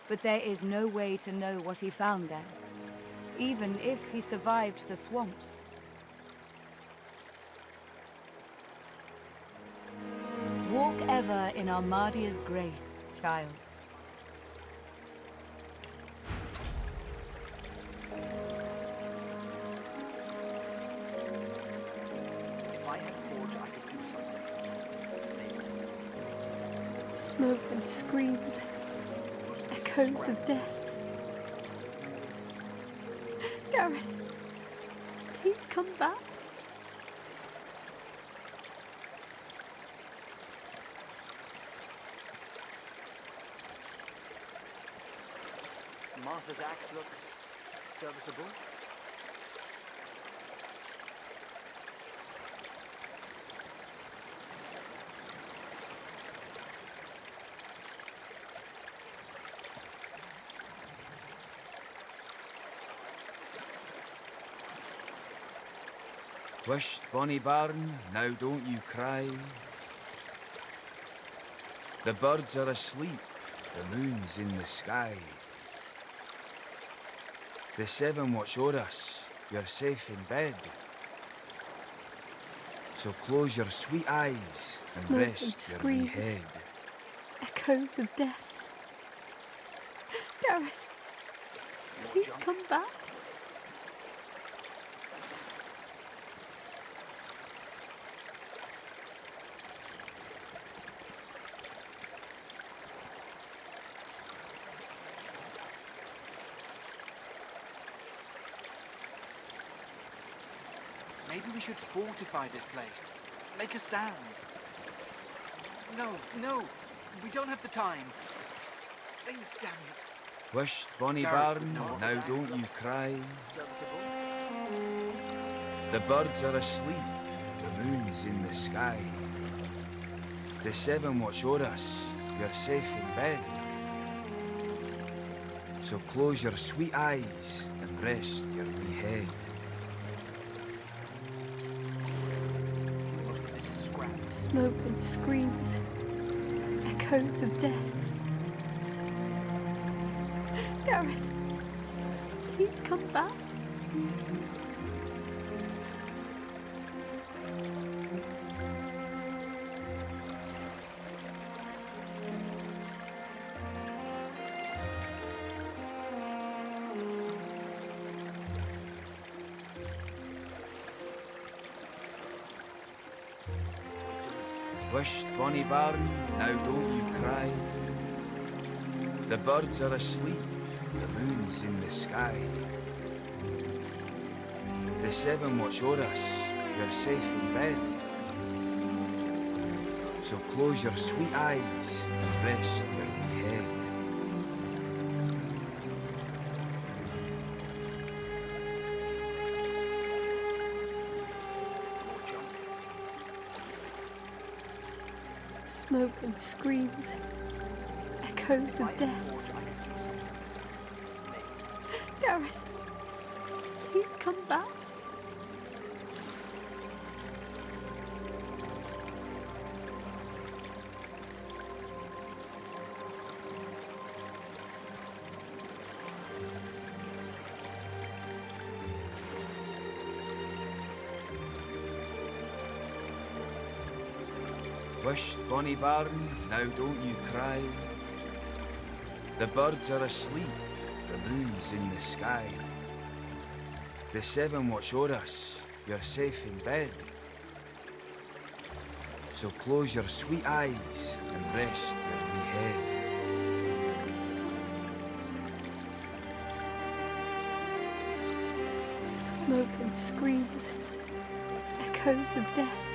Speaker 15: but there is no way to know what he found there, even if he survived the swamps. Walk ever in Armadia's grace, child.
Speaker 17: If I had forged, I could do something.
Speaker 18: Smoke and screams, echoes of death. Gareth, Please come back.
Speaker 14: Martha's axe looks serviceable.
Speaker 17: Wisht, bonny barn, now don't you cry. The birds are asleep, the moon's in the sky. The seven watch o'er us, you're safe in bed. So close your sweet eyes and
Speaker 18: Smoke
Speaker 17: rest
Speaker 18: and
Speaker 17: your wee
Speaker 18: screams.
Speaker 17: head.
Speaker 18: Echoes of death. Gareth, please come back.
Speaker 9: Maybe we should fortify this place. Make a stand. No, no. We don't have the time. Think, damn it.
Speaker 17: Wisht, bonny
Speaker 9: Gareth,
Speaker 17: barn,
Speaker 9: no,
Speaker 17: now
Speaker 9: thanks.
Speaker 17: don't you cry. The birds are asleep, the moon's in the sky. The seven watch o'er us, you're safe in bed. So close your sweet eyes and rest your wee head.
Speaker 18: Smoke and screams. Echoes of death. Gareth, please come back.
Speaker 17: Wisht, bonny barn, now don't you cry. The birds are asleep, the moon's in the sky. The seven watch o'er us, you're safe in bed. So close your sweet eyes and rest your wee head.
Speaker 18: Smoke and screams. Echoes of death. Gareth, please come back.
Speaker 17: Wisht, bonny barn, now don't you cry. The birds are asleep, the moon's in the sky. The seven watch o'er us, you're safe in bed. So close your sweet eyes and rest your wee head.
Speaker 18: Smoke and screams. Echoes of death.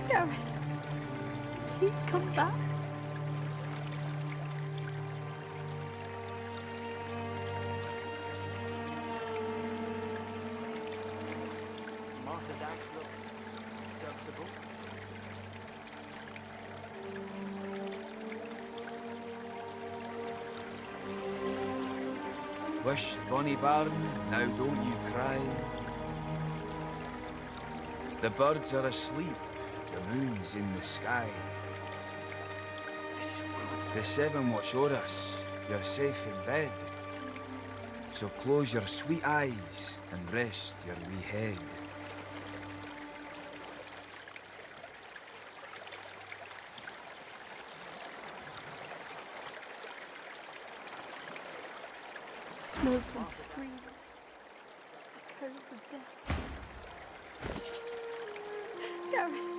Speaker 18: Gareth, please come back.
Speaker 14: Martha's axe looks serviceable.
Speaker 17: Wisht, bonny barn, now don't you cry. The birds are asleep, the moon's in the sky. The seven watch o'er us, you're safe in bed. So close your sweet eyes and rest your wee head.
Speaker 18: Smoke and screams. Echoes of death. Gareth,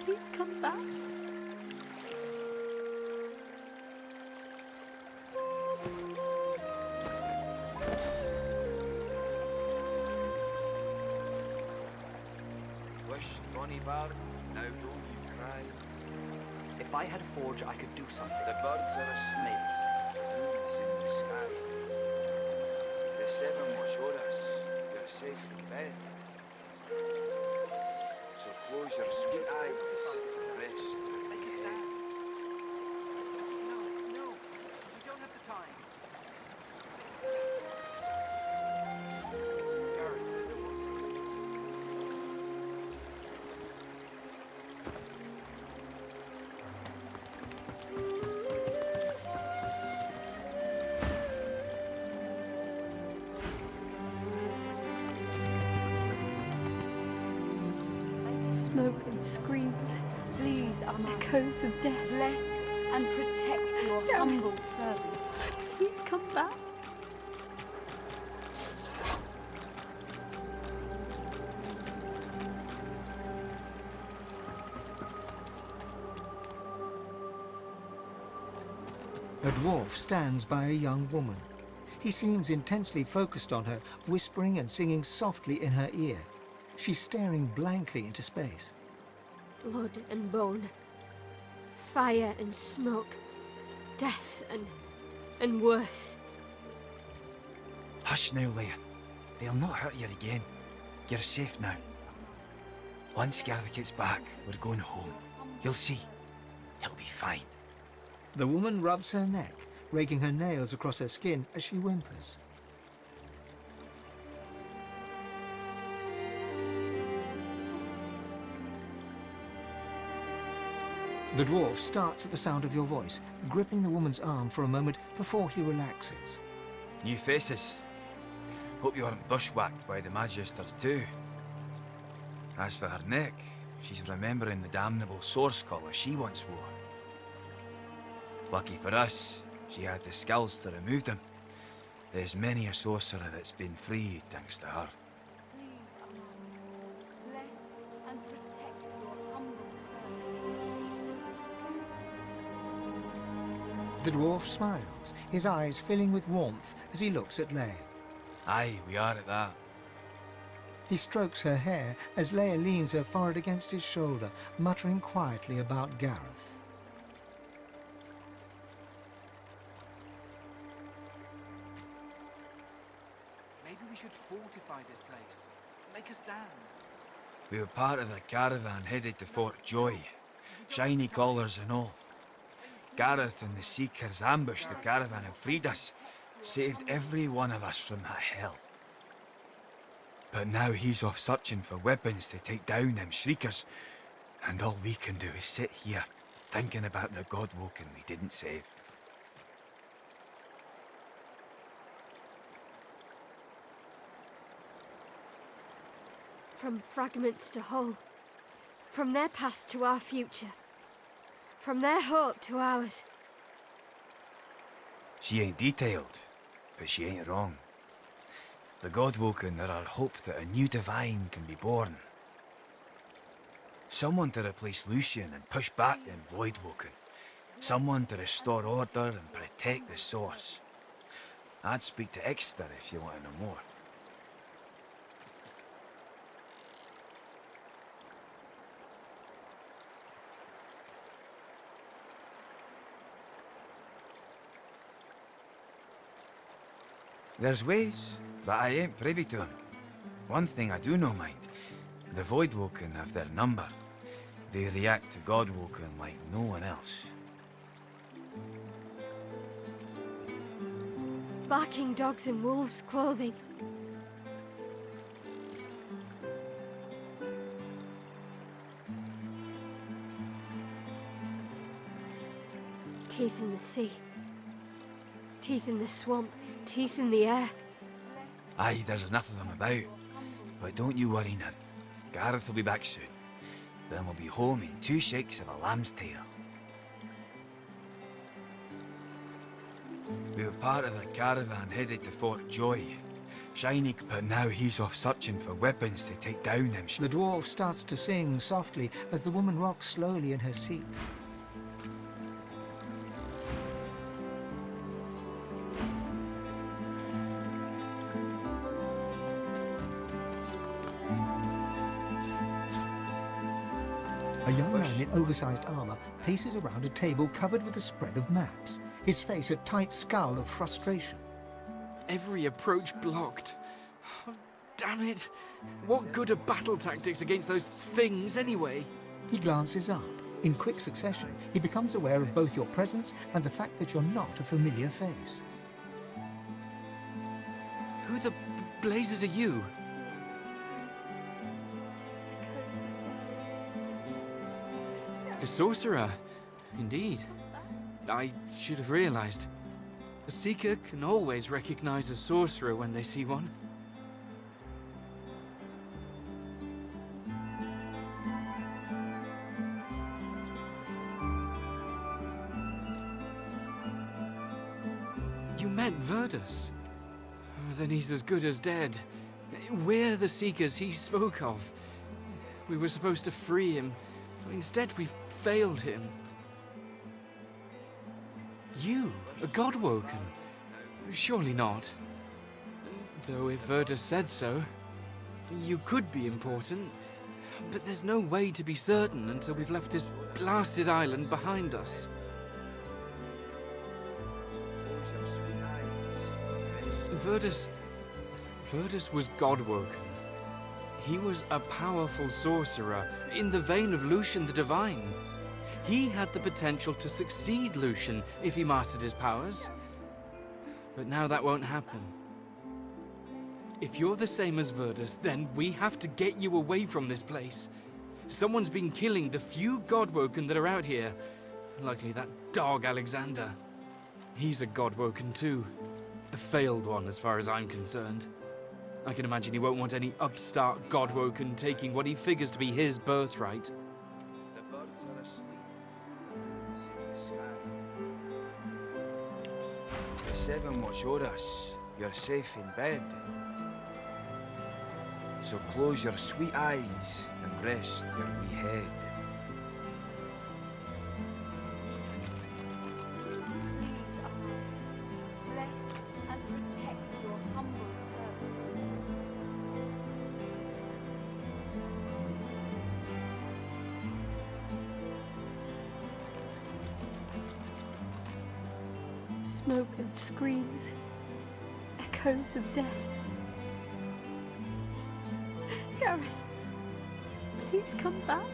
Speaker 18: please come back.
Speaker 17: Hush, bonny barn, now don't you cry.
Speaker 9: If I had a forge, I could do something.
Speaker 17: The birds are asleep, the moon's in the sky. The seven watch o'er us, you're safe in bed. So close your sweet eyes, rest in your head.
Speaker 9: No, we don't have the time.
Speaker 18: Smoke and screams.
Speaker 15: Please, Amal.
Speaker 18: Echoes of death.
Speaker 15: Bless and protect your
Speaker 18: Gareth.
Speaker 15: humble servant.
Speaker 18: Please come back.
Speaker 2: A dwarf stands by a young woman. He seems intensely focused on her, whispering and singing softly in her ear. She's staring blankly into space.
Speaker 18: Blood and bone. Fire and smoke. Death and worse.
Speaker 17: Hush now, Leia. They'll not hurt you again. You're safe now. Once Gareth gets back, we're going home. You'll see. He'll be fine.
Speaker 2: The woman rubs her neck, raking her nails across her skin as she whimpers. The dwarf starts at the sound of your voice, gripping the woman's arm for a moment before he relaxes.
Speaker 17: New faces. Hope you aren't bushwhacked by the Magisters too. As for her neck, she's remembering the damnable source collar she once wore. Lucky for us, she had the skills to remove them. There's many a sorcerer that's been freed thanks to her.
Speaker 2: The dwarf smiles, his eyes filling with warmth as he looks at Leia.
Speaker 17: Aye, we are at that.
Speaker 2: He strokes her hair as Leia leans her forehead against his shoulder, muttering quietly about Gareth.
Speaker 9: Maybe we should fortify this place. Make a stand.
Speaker 17: We were part of the caravan headed to Fort Joy. Shiny collars and all. Gareth and the Seekers ambushed the caravan and freed us. Saved every one of us from that hell. But now he's off searching for weapons to take down them shriekers. And all we can do is sit here, thinking about the Godwoken we didn't save.
Speaker 18: From fragments to whole. From their past to our future. From their hope to ours.
Speaker 17: She ain't detailed, but she ain't wrong. The Godwoken are our hope that a new divine can be born. Someone to replace Lucian and push back them Voidwoken. Someone to restore order and protect the source. I'd speak to Exeter if you want to know more. There's ways, but I ain't privy to them. One thing I do know, mind. The Voidwoken have their number. They react to Godwoken like no one else.
Speaker 18: Barking dogs in wolves' clothing. Teeth in the sea. Teeth in the swamp. Teeth in the air.
Speaker 17: Aye, there's enough of them about. But don't you worry none. Gareth will be back soon. Then we'll be home in 2 shakes of a lamb's tail. We were part of the caravan headed to Fort Joy. Shiny, but now he's off searching for weapons to take down them.
Speaker 2: The dwarf starts to sing softly as the woman rocks slowly in her seat. A young man in oversized armor paces around a table covered with a spread of maps, his face a tight scowl of frustration.
Speaker 9: Every approach blocked. Oh, damn it! What good are battle tactics against those things, anyway?
Speaker 2: He glances up. In quick succession, he becomes aware of both your presence and the fact that you're not a familiar face.
Speaker 9: Who the blazes are you? A sorcerer, indeed. I should have realized. A seeker can always recognize a sorcerer when they see one. You met Verdus? Then he's as good as dead. We're the seekers he spoke of. We were supposed to free him. Instead, we've failed him. You, a Godwoken? Surely not. Though if Verdus said so, you could be important. But there's no way to be certain until we've left this blasted island behind us. Verdus was Godwoken. He was a powerful sorcerer, in the vein of Lucian the Divine. He had the potential to succeed Lucian if he mastered his powers. But now that won't happen. If you're the same as Verdus, then we have to get you away from this place. Someone's been killing the few Godwoken that are out here. Likely that dog Alexander. He's a Godwoken too. A failed one as far as I'm concerned. I can imagine he won't want any upstart Godwoken taking what he figures to be his birthright.
Speaker 17: The birds are asleep, the moon's in the sky. The seven watch o'er us, you're safe in bed. So close your sweet eyes and rest your wee head.
Speaker 18: Smoke and screams, echoes of death. Gareth, please come back.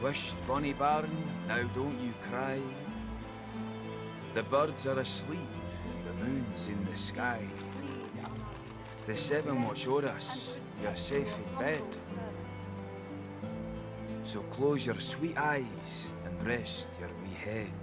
Speaker 17: Wished, bonny bairn, now don't you cry. The birds are asleep, the moon's in the sky. The seven watch o'er us, you're safe in bed. So close your sweet eyes and rest your wee head.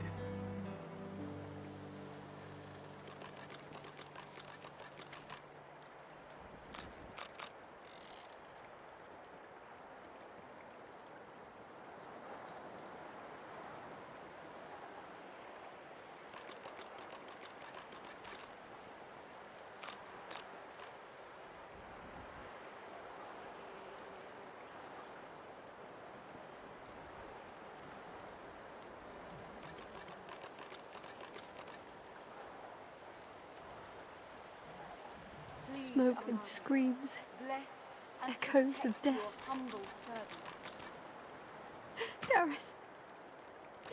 Speaker 18: Smoke and screams, echoes of death. Gareth,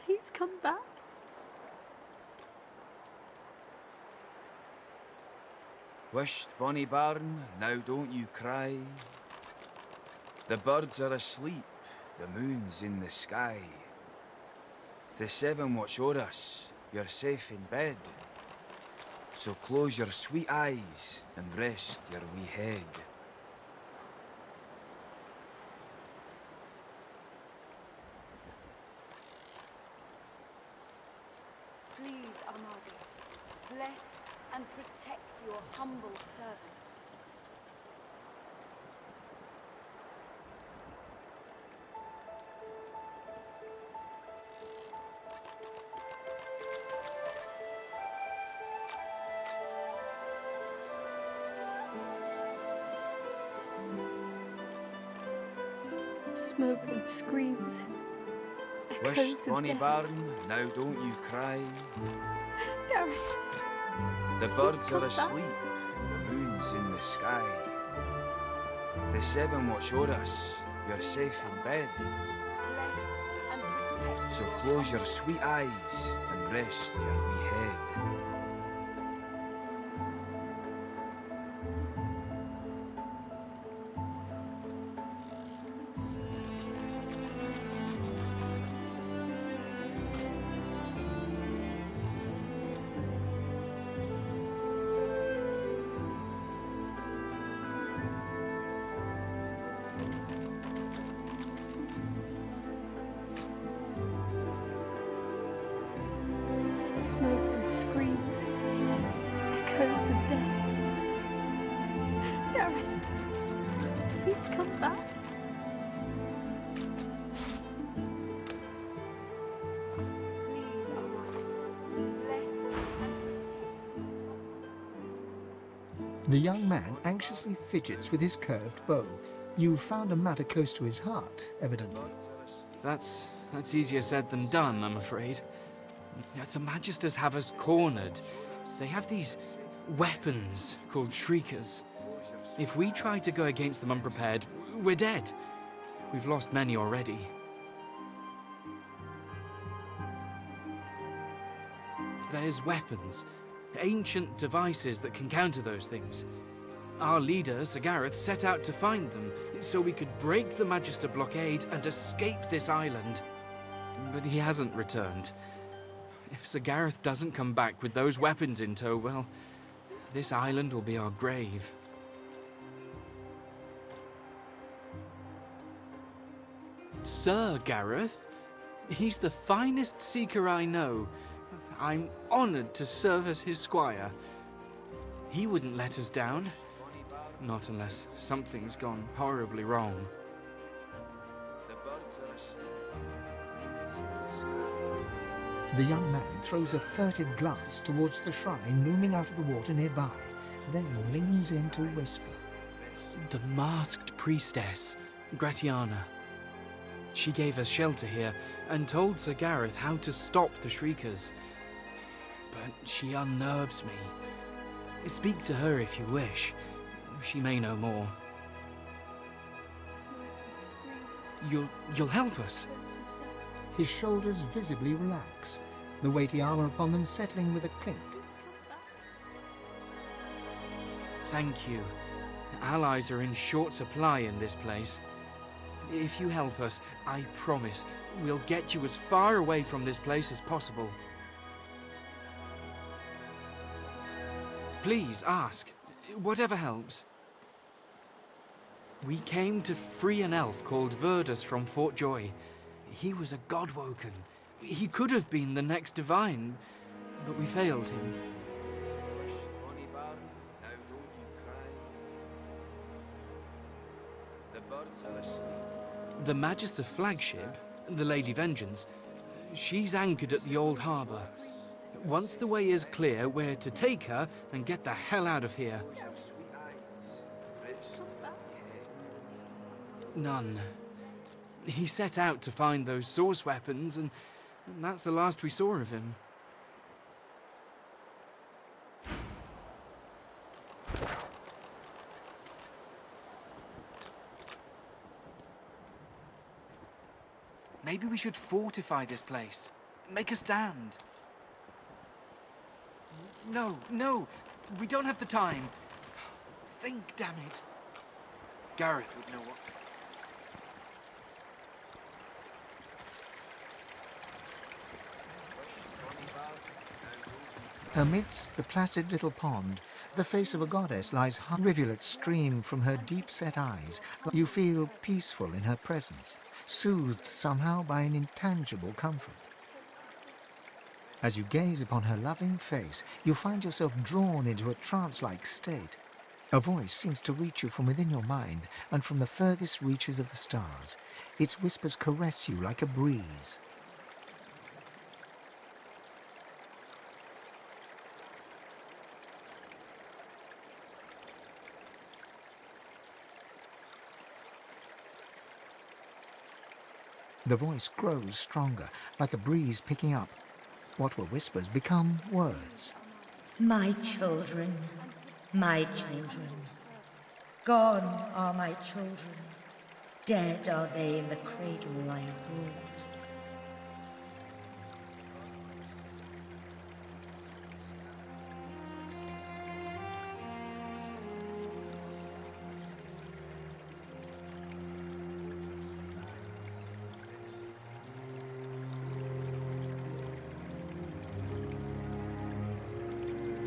Speaker 18: please come back.
Speaker 17: Wished, bonny bairn, now don't you cry. The birds are asleep, the moon's in the sky. The seven watch o'er us, you're safe in bed. So close your sweet eyes and rest your wee head.
Speaker 15: Please, Armadi, bless and protect your humble servant.
Speaker 18: Smoke and screams, echoes
Speaker 17: Wished,
Speaker 18: of
Speaker 17: bonny
Speaker 18: death.
Speaker 17: bairn, now don't you cry.
Speaker 18: Gareth,
Speaker 17: The birds
Speaker 18: come
Speaker 17: are
Speaker 18: back.
Speaker 17: asleep, the moon's in the sky. The seven watch o'er us. You're safe in bed. So close your sweet eyes and rest your wee head.
Speaker 18: Smoke and screams. Echoes of death. Gareth, please come back.
Speaker 2: The young man anxiously fidgets with his curved bow. You've found a matter close to his heart, evidently.
Speaker 9: That's easier said than done, I'm afraid. The Magisters have us cornered. They have these weapons called Shriekers. If we try to go against them unprepared, we're dead. We've lost many already. There's weapons, ancient devices that can counter those things. Our leader, Sir Gareth, set out to find them so we could break the Magister blockade and escape this island. But he hasn't returned. If Sir Gareth doesn't come back with those weapons in tow, well, this island will be our grave. Sir Gareth? He's the finest seeker I know. I'm honored to serve as his squire. He wouldn't let us down. Not unless something's gone horribly wrong.
Speaker 2: The young man throws a furtive glance towards the shrine looming out of the water nearby, then leans in to whisper.
Speaker 9: The masked priestess, Gratiana. She gave us shelter here and told Sir Gareth how to stop the Shriekers. But she unnerves me. Speak to her if you wish. She may know more. You'll help us?
Speaker 2: His shoulders visibly relax, the weighty armor upon them settling with a clink.
Speaker 9: Thank you. Allies are in short supply in this place. If you help us, I promise we'll get you as far away from this place as possible. Please ask. Whatever helps. We came to free an elf called Verdus from Fort Joy. He was a godwoken. He could have been the next divine, but we failed him. The Magister flagship, the Lady Vengeance, she's anchored at the old harbour. Once the way is clear, we're to take her and get the hell out of here. None. He set out to find those source weapons, and that's the last we saw of him. Maybe we should fortify this place. Make a stand. No, we don't have the time. Think, damn it. Gareth would know what...
Speaker 2: Amidst the placid little pond, the face of a goddess lies high. Rivulets stream from her deep-set eyes. You feel peaceful in her presence, soothed somehow by an intangible comfort. As you gaze upon her loving face, you find yourself drawn into a trance-like state. A voice seems to reach you from within your mind and from the furthest reaches of the stars. Its whispers caress you like a breeze. The voice grows stronger, like a breeze picking up. What were whispers become words.
Speaker 19: My children, my children. Gone are my children. Dead are they in the cradle I have ruled.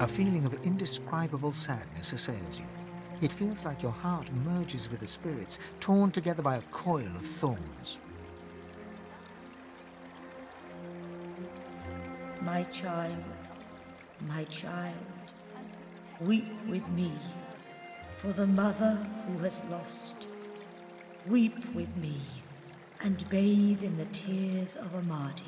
Speaker 2: A feeling of indescribable sadness assails you. It feels like your heart merges with the spirits, torn together by a coil of thorns.
Speaker 19: My child, weep with me for the mother who has lost. Weep with me and bathe in the tears of Amaldiçoados.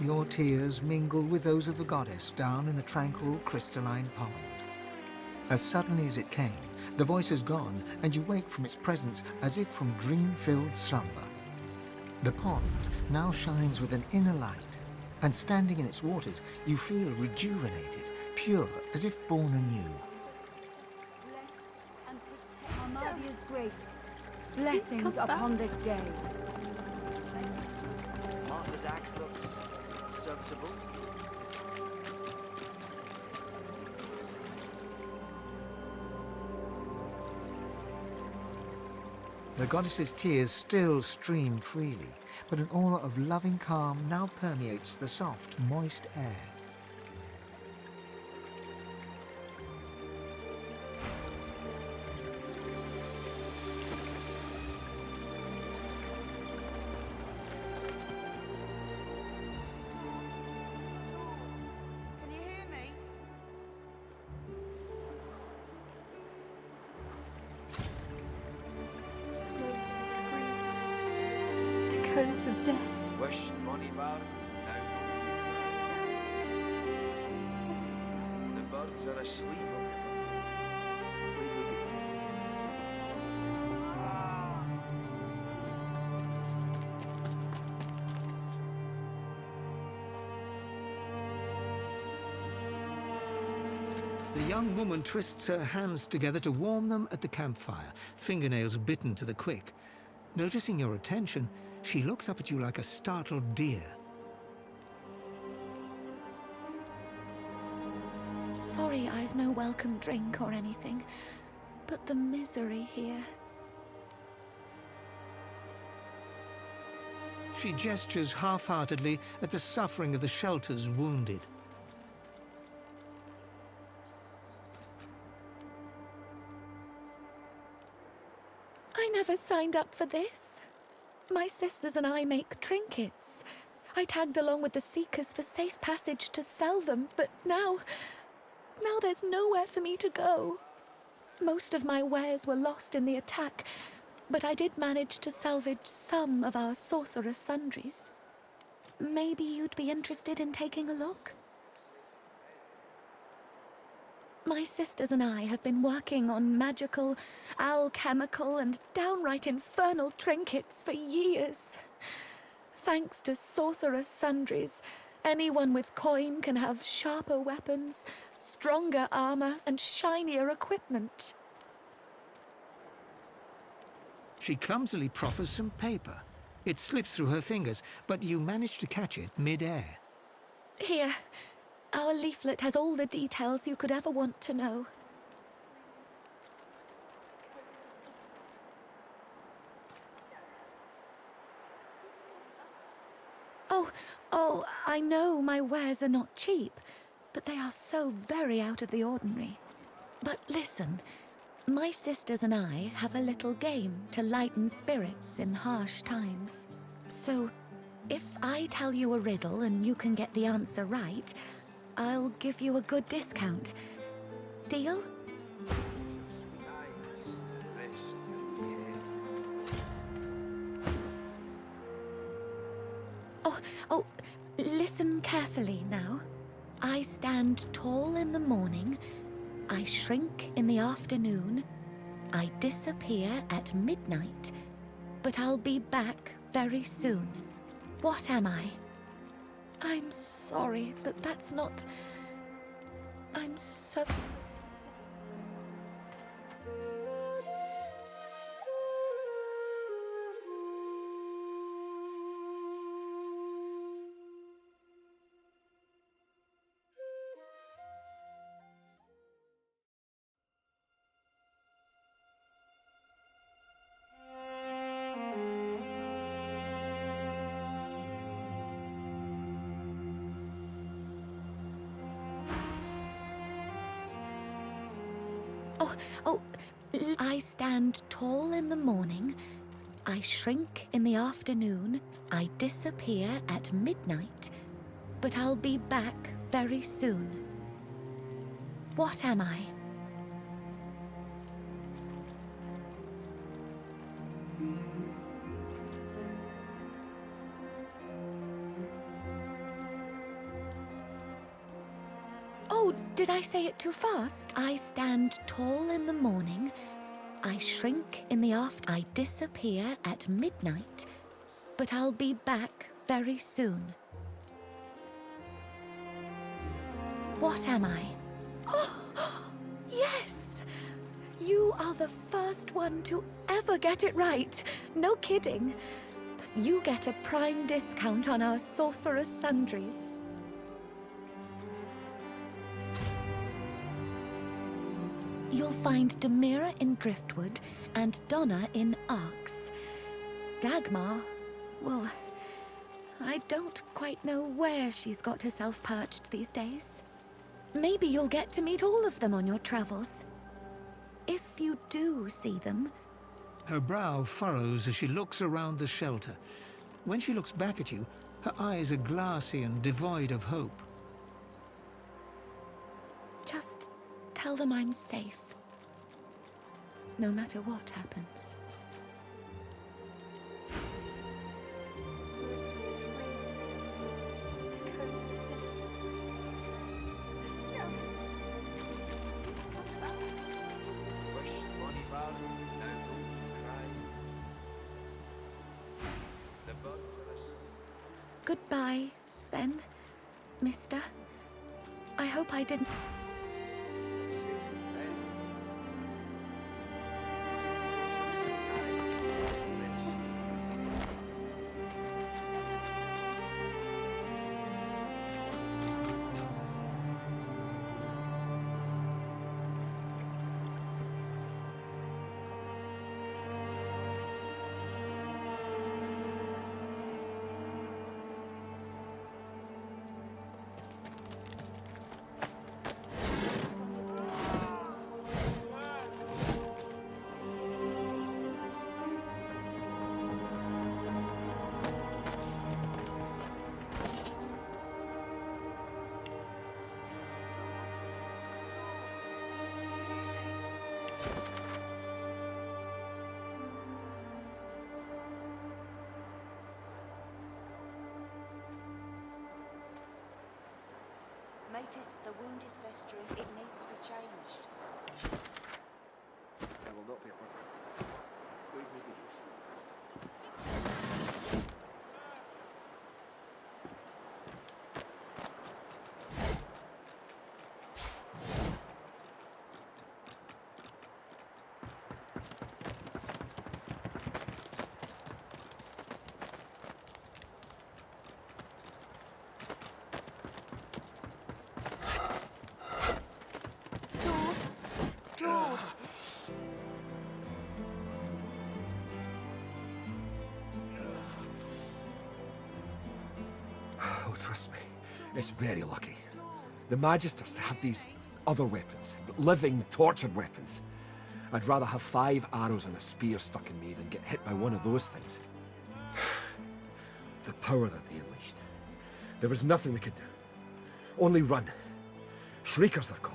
Speaker 2: Your tears mingle with those of the goddess down in the tranquil crystalline pond. As suddenly as it came, the voice is gone, and you wake from its presence as if from dream-filled slumber. The pond now shines with an inner light, and standing in its waters, you feel rejuvenated, pure, as if born anew.
Speaker 15: Amaldia's grace. Blessings upon this day.
Speaker 14: Martha's axe looks serviceable.
Speaker 2: The goddess's tears still stream freely, but an aura of loving calm now permeates the soft, moist air.
Speaker 12: Can you hear me?
Speaker 18: Echoes of death.
Speaker 17: Wish Bonnie Bar now. The birds are asleep.
Speaker 2: The young woman twists her hands together to warm them at the campfire, fingernails bitten to the quick. Noticing your attention, she looks up at you like a startled deer.
Speaker 20: Sorry I've no welcome drink or anything, but the misery here.
Speaker 2: She gestures half-heartedly at the suffering of the shelter's wounded.
Speaker 20: I never signed up for this. My sisters and I make trinkets. I tagged along with the Seekers for safe passage to sell them, but now there's nowhere for me to go. Most of my wares were lost in the attack, but I did manage to salvage some of our sorcerer's sundries. Maybe you'd be interested in taking a look? My sisters and I have been working on magical, alchemical, and downright infernal trinkets for years. Thanks to sorcerer's sundries, anyone with coin can have sharper weapons, stronger armor, and shinier equipment.
Speaker 2: She clumsily proffers some paper. It slips through her fingers, but you manage to catch it mid-air.
Speaker 20: Here, our leaflet has all the details you could ever want to know. Oh, I know my wares are not cheap, but they are so very out of the ordinary. But listen, my sisters and I have a little game to lighten spirits in harsh times. So, if I tell you a riddle and you can get the answer right, I'll give you a good discount. Deal? Oh, listen carefully now. I stand tall in the morning, I shrink in the afternoon, I disappear at midnight, but I'll be back very soon. What am I? I'm sorry, but that's not... I'm so... I stand tall in the morning, I shrink in the afternoon, I disappear at midnight, but I'll be back very soon. What am I? Oh, did I say it too fast? I stand tall in the morning, I shrink in the I disappear at midnight, but I'll be back very soon. What am I? Oh, yes! You are the first one to ever get it right. No kidding. You get a prime discount on our sorcerer's sundries. You'll find Demira in Driftwood and Donna in Arx. Dagmar, well, I don't quite know where she's got herself perched these days. Maybe you'll get to meet all of them on your travels. If you do see them...
Speaker 2: Her brow furrows as she looks around the shelter. When she looks back at you, her eyes are glassy and devoid of hope.
Speaker 20: Just tell them I'm safe. No matter what happens. Goodbye, then, mister. I hope I didn't...
Speaker 12: Matis, the wound is festering. It needs to be changed.
Speaker 8: I will not be a burden. Leave me be.
Speaker 21: Oh, trust me, it's very lucky. The Magisters have these other weapons, living, tortured weapons. I'd rather have 5 arrows and a spear stuck in me than get hit by one of those things. The power that they unleashed. There was nothing we could do. Only run. Shriekers, they're called.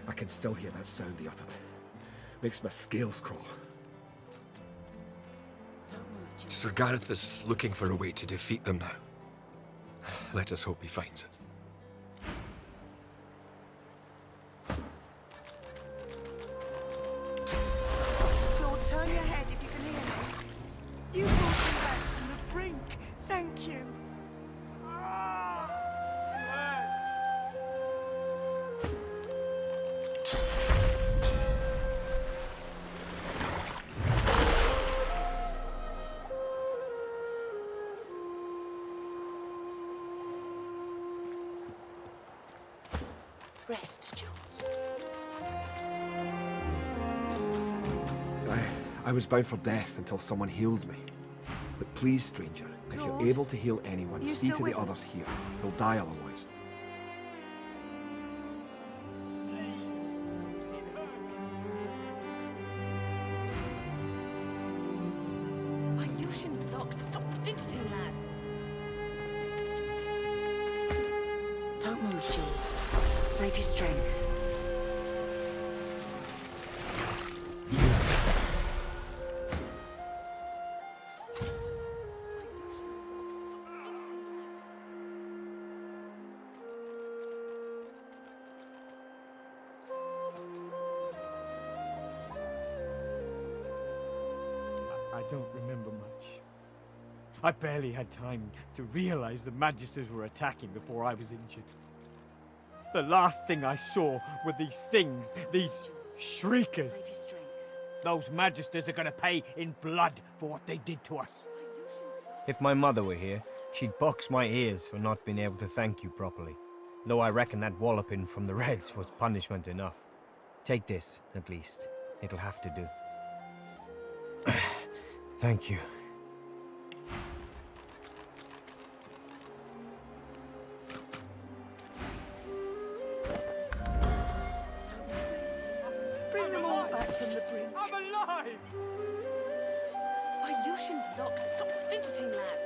Speaker 21: I can still hear that sound they uttered. Makes my scales crawl.
Speaker 22: Sir Gareth is looking for a way to defeat them now. Let us hope he finds it.
Speaker 23: Lord, turn your head if you can hear me. You brought me back from the brink. Thank you.
Speaker 1: Rest, Jules.
Speaker 21: I was bound for death until someone healed me. But please, stranger, if you're able to heal anyone,
Speaker 23: You
Speaker 21: see
Speaker 23: still
Speaker 21: to the
Speaker 23: with
Speaker 21: others
Speaker 23: us?
Speaker 21: here. They'll die otherwise.
Speaker 1: My Lucian's locks. Stop fidgeting, lad. Don't move, Jules. Save your strength.
Speaker 4: I don't remember much. I barely had time to realize the Magisters were attacking before I was injured. The last thing I saw were these things, these shriekers. Those Magisters are gonna pay in blood for what they did to us.
Speaker 5: If my mother were here, she'd box my ears for not being able to thank you properly. Though I reckon that walloping from the Reds was punishment enough. Take this, at least. It'll have to do. Thank you.
Speaker 23: Bring them all back from the brink.
Speaker 4: I'm alive!
Speaker 1: My Lucian's locks. Stop fidgeting, lad.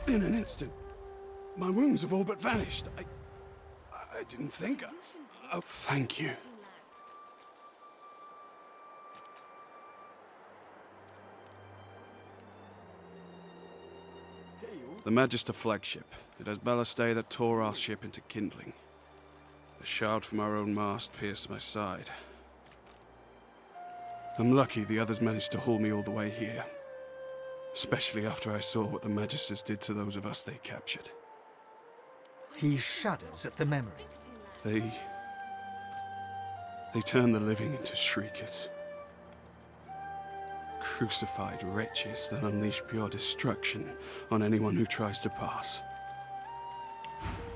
Speaker 7: In an instant, my wounds have all but vanished. I didn't think. Oh, thank you. The Magister flagship. It has ballastay that tore our ship into kindling. A shard from our own mast pierced my side. I'm lucky the others managed to haul me all the way here. Especially after I saw what the Magisters did to those of us they captured.
Speaker 2: He shudders at the memory.
Speaker 7: They turn the living into shriekers. Crucified wretches that unleash pure destruction on anyone who tries to pass.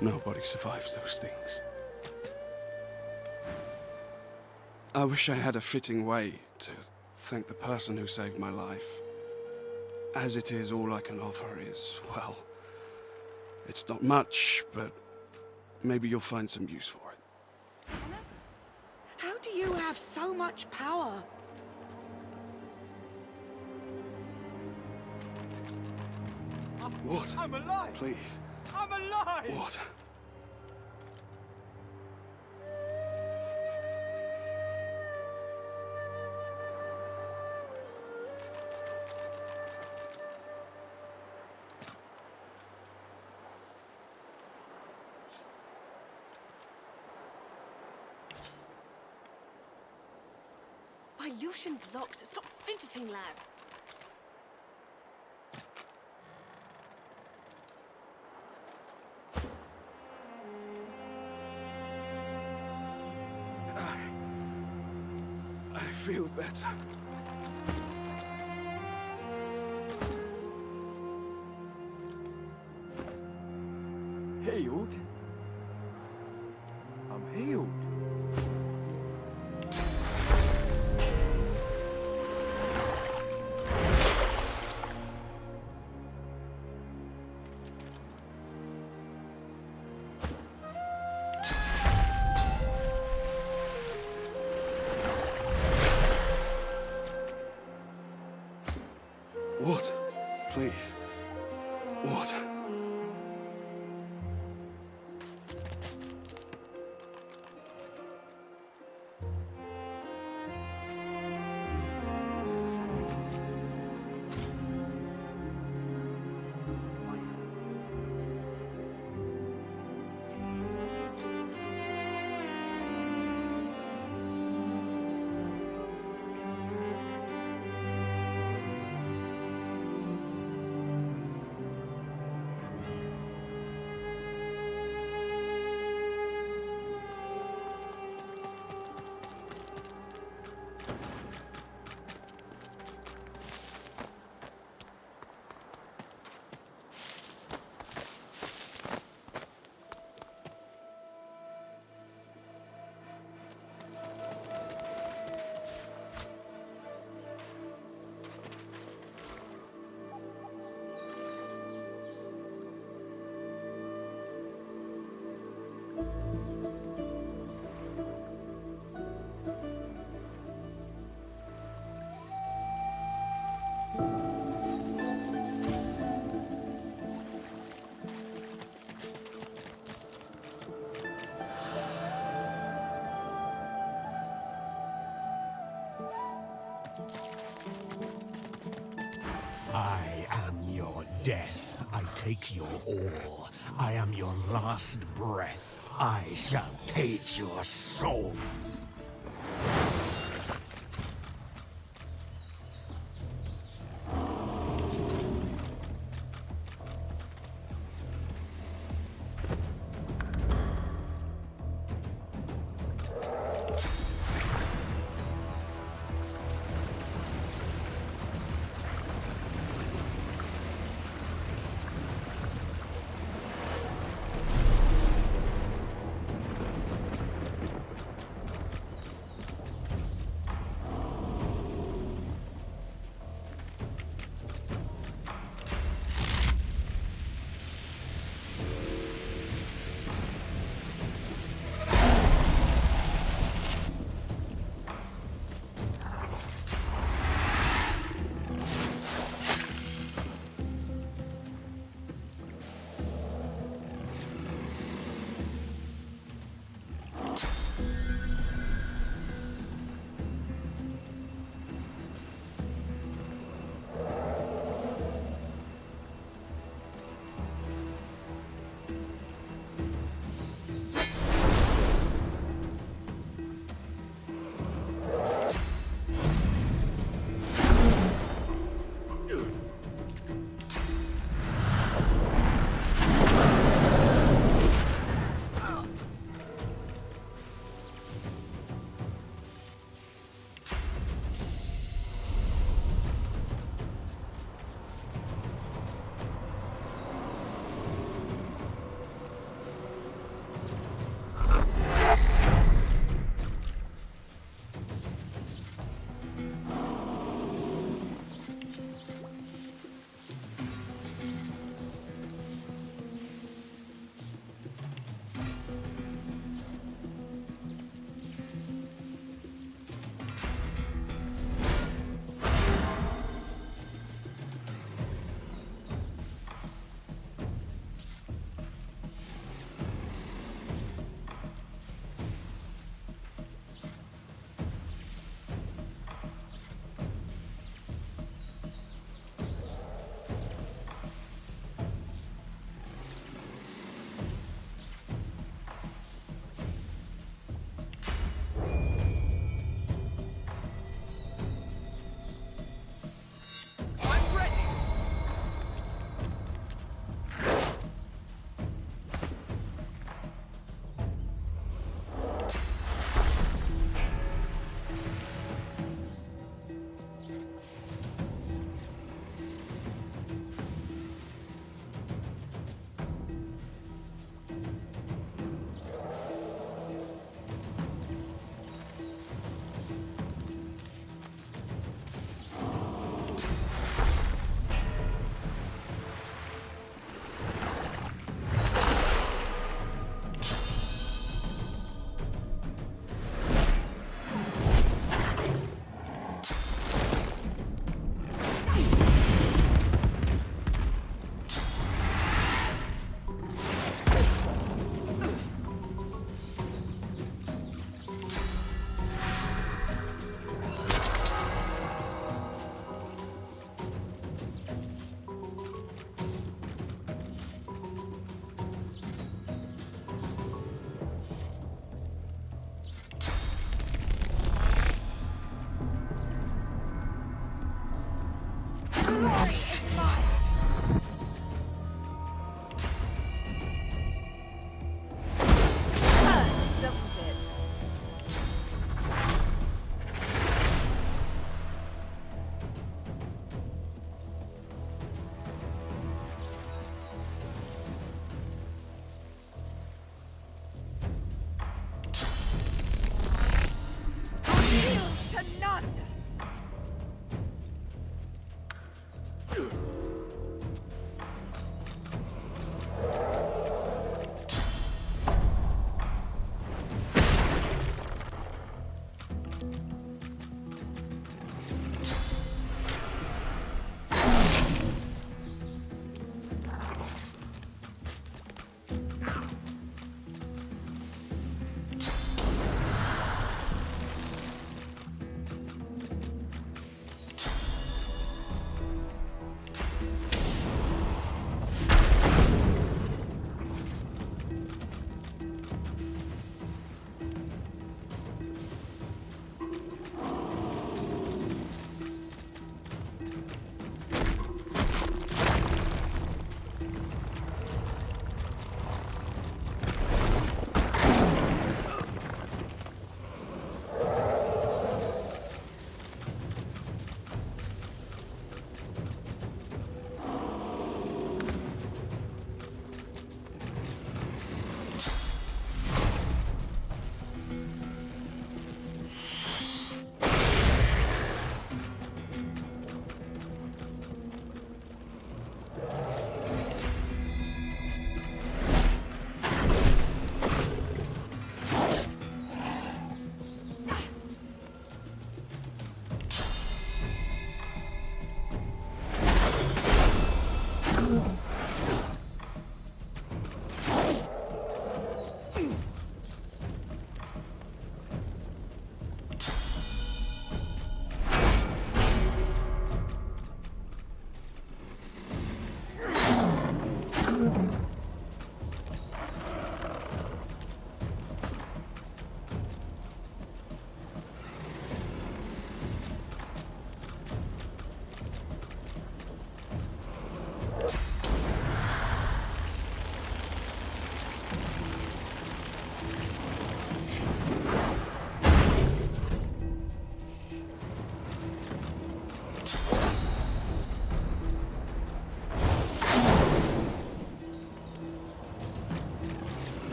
Speaker 7: Nobody survives those things. I wish I had a fitting way to thank the person who saved my life. As it is, all I can offer is, well, it's not much, but maybe you'll find some use for it.
Speaker 23: How do you have so much power?
Speaker 7: What?
Speaker 4: I'm alive!
Speaker 7: Please.
Speaker 4: I'm alive!
Speaker 7: What?
Speaker 1: My Lucian's locks. Stop fidgeting, lad.
Speaker 7: I feel better.
Speaker 4: Healed? I'm healed.
Speaker 7: Water, please. Water.
Speaker 3: death, I take your all. I am your last breath. I shall take your soul.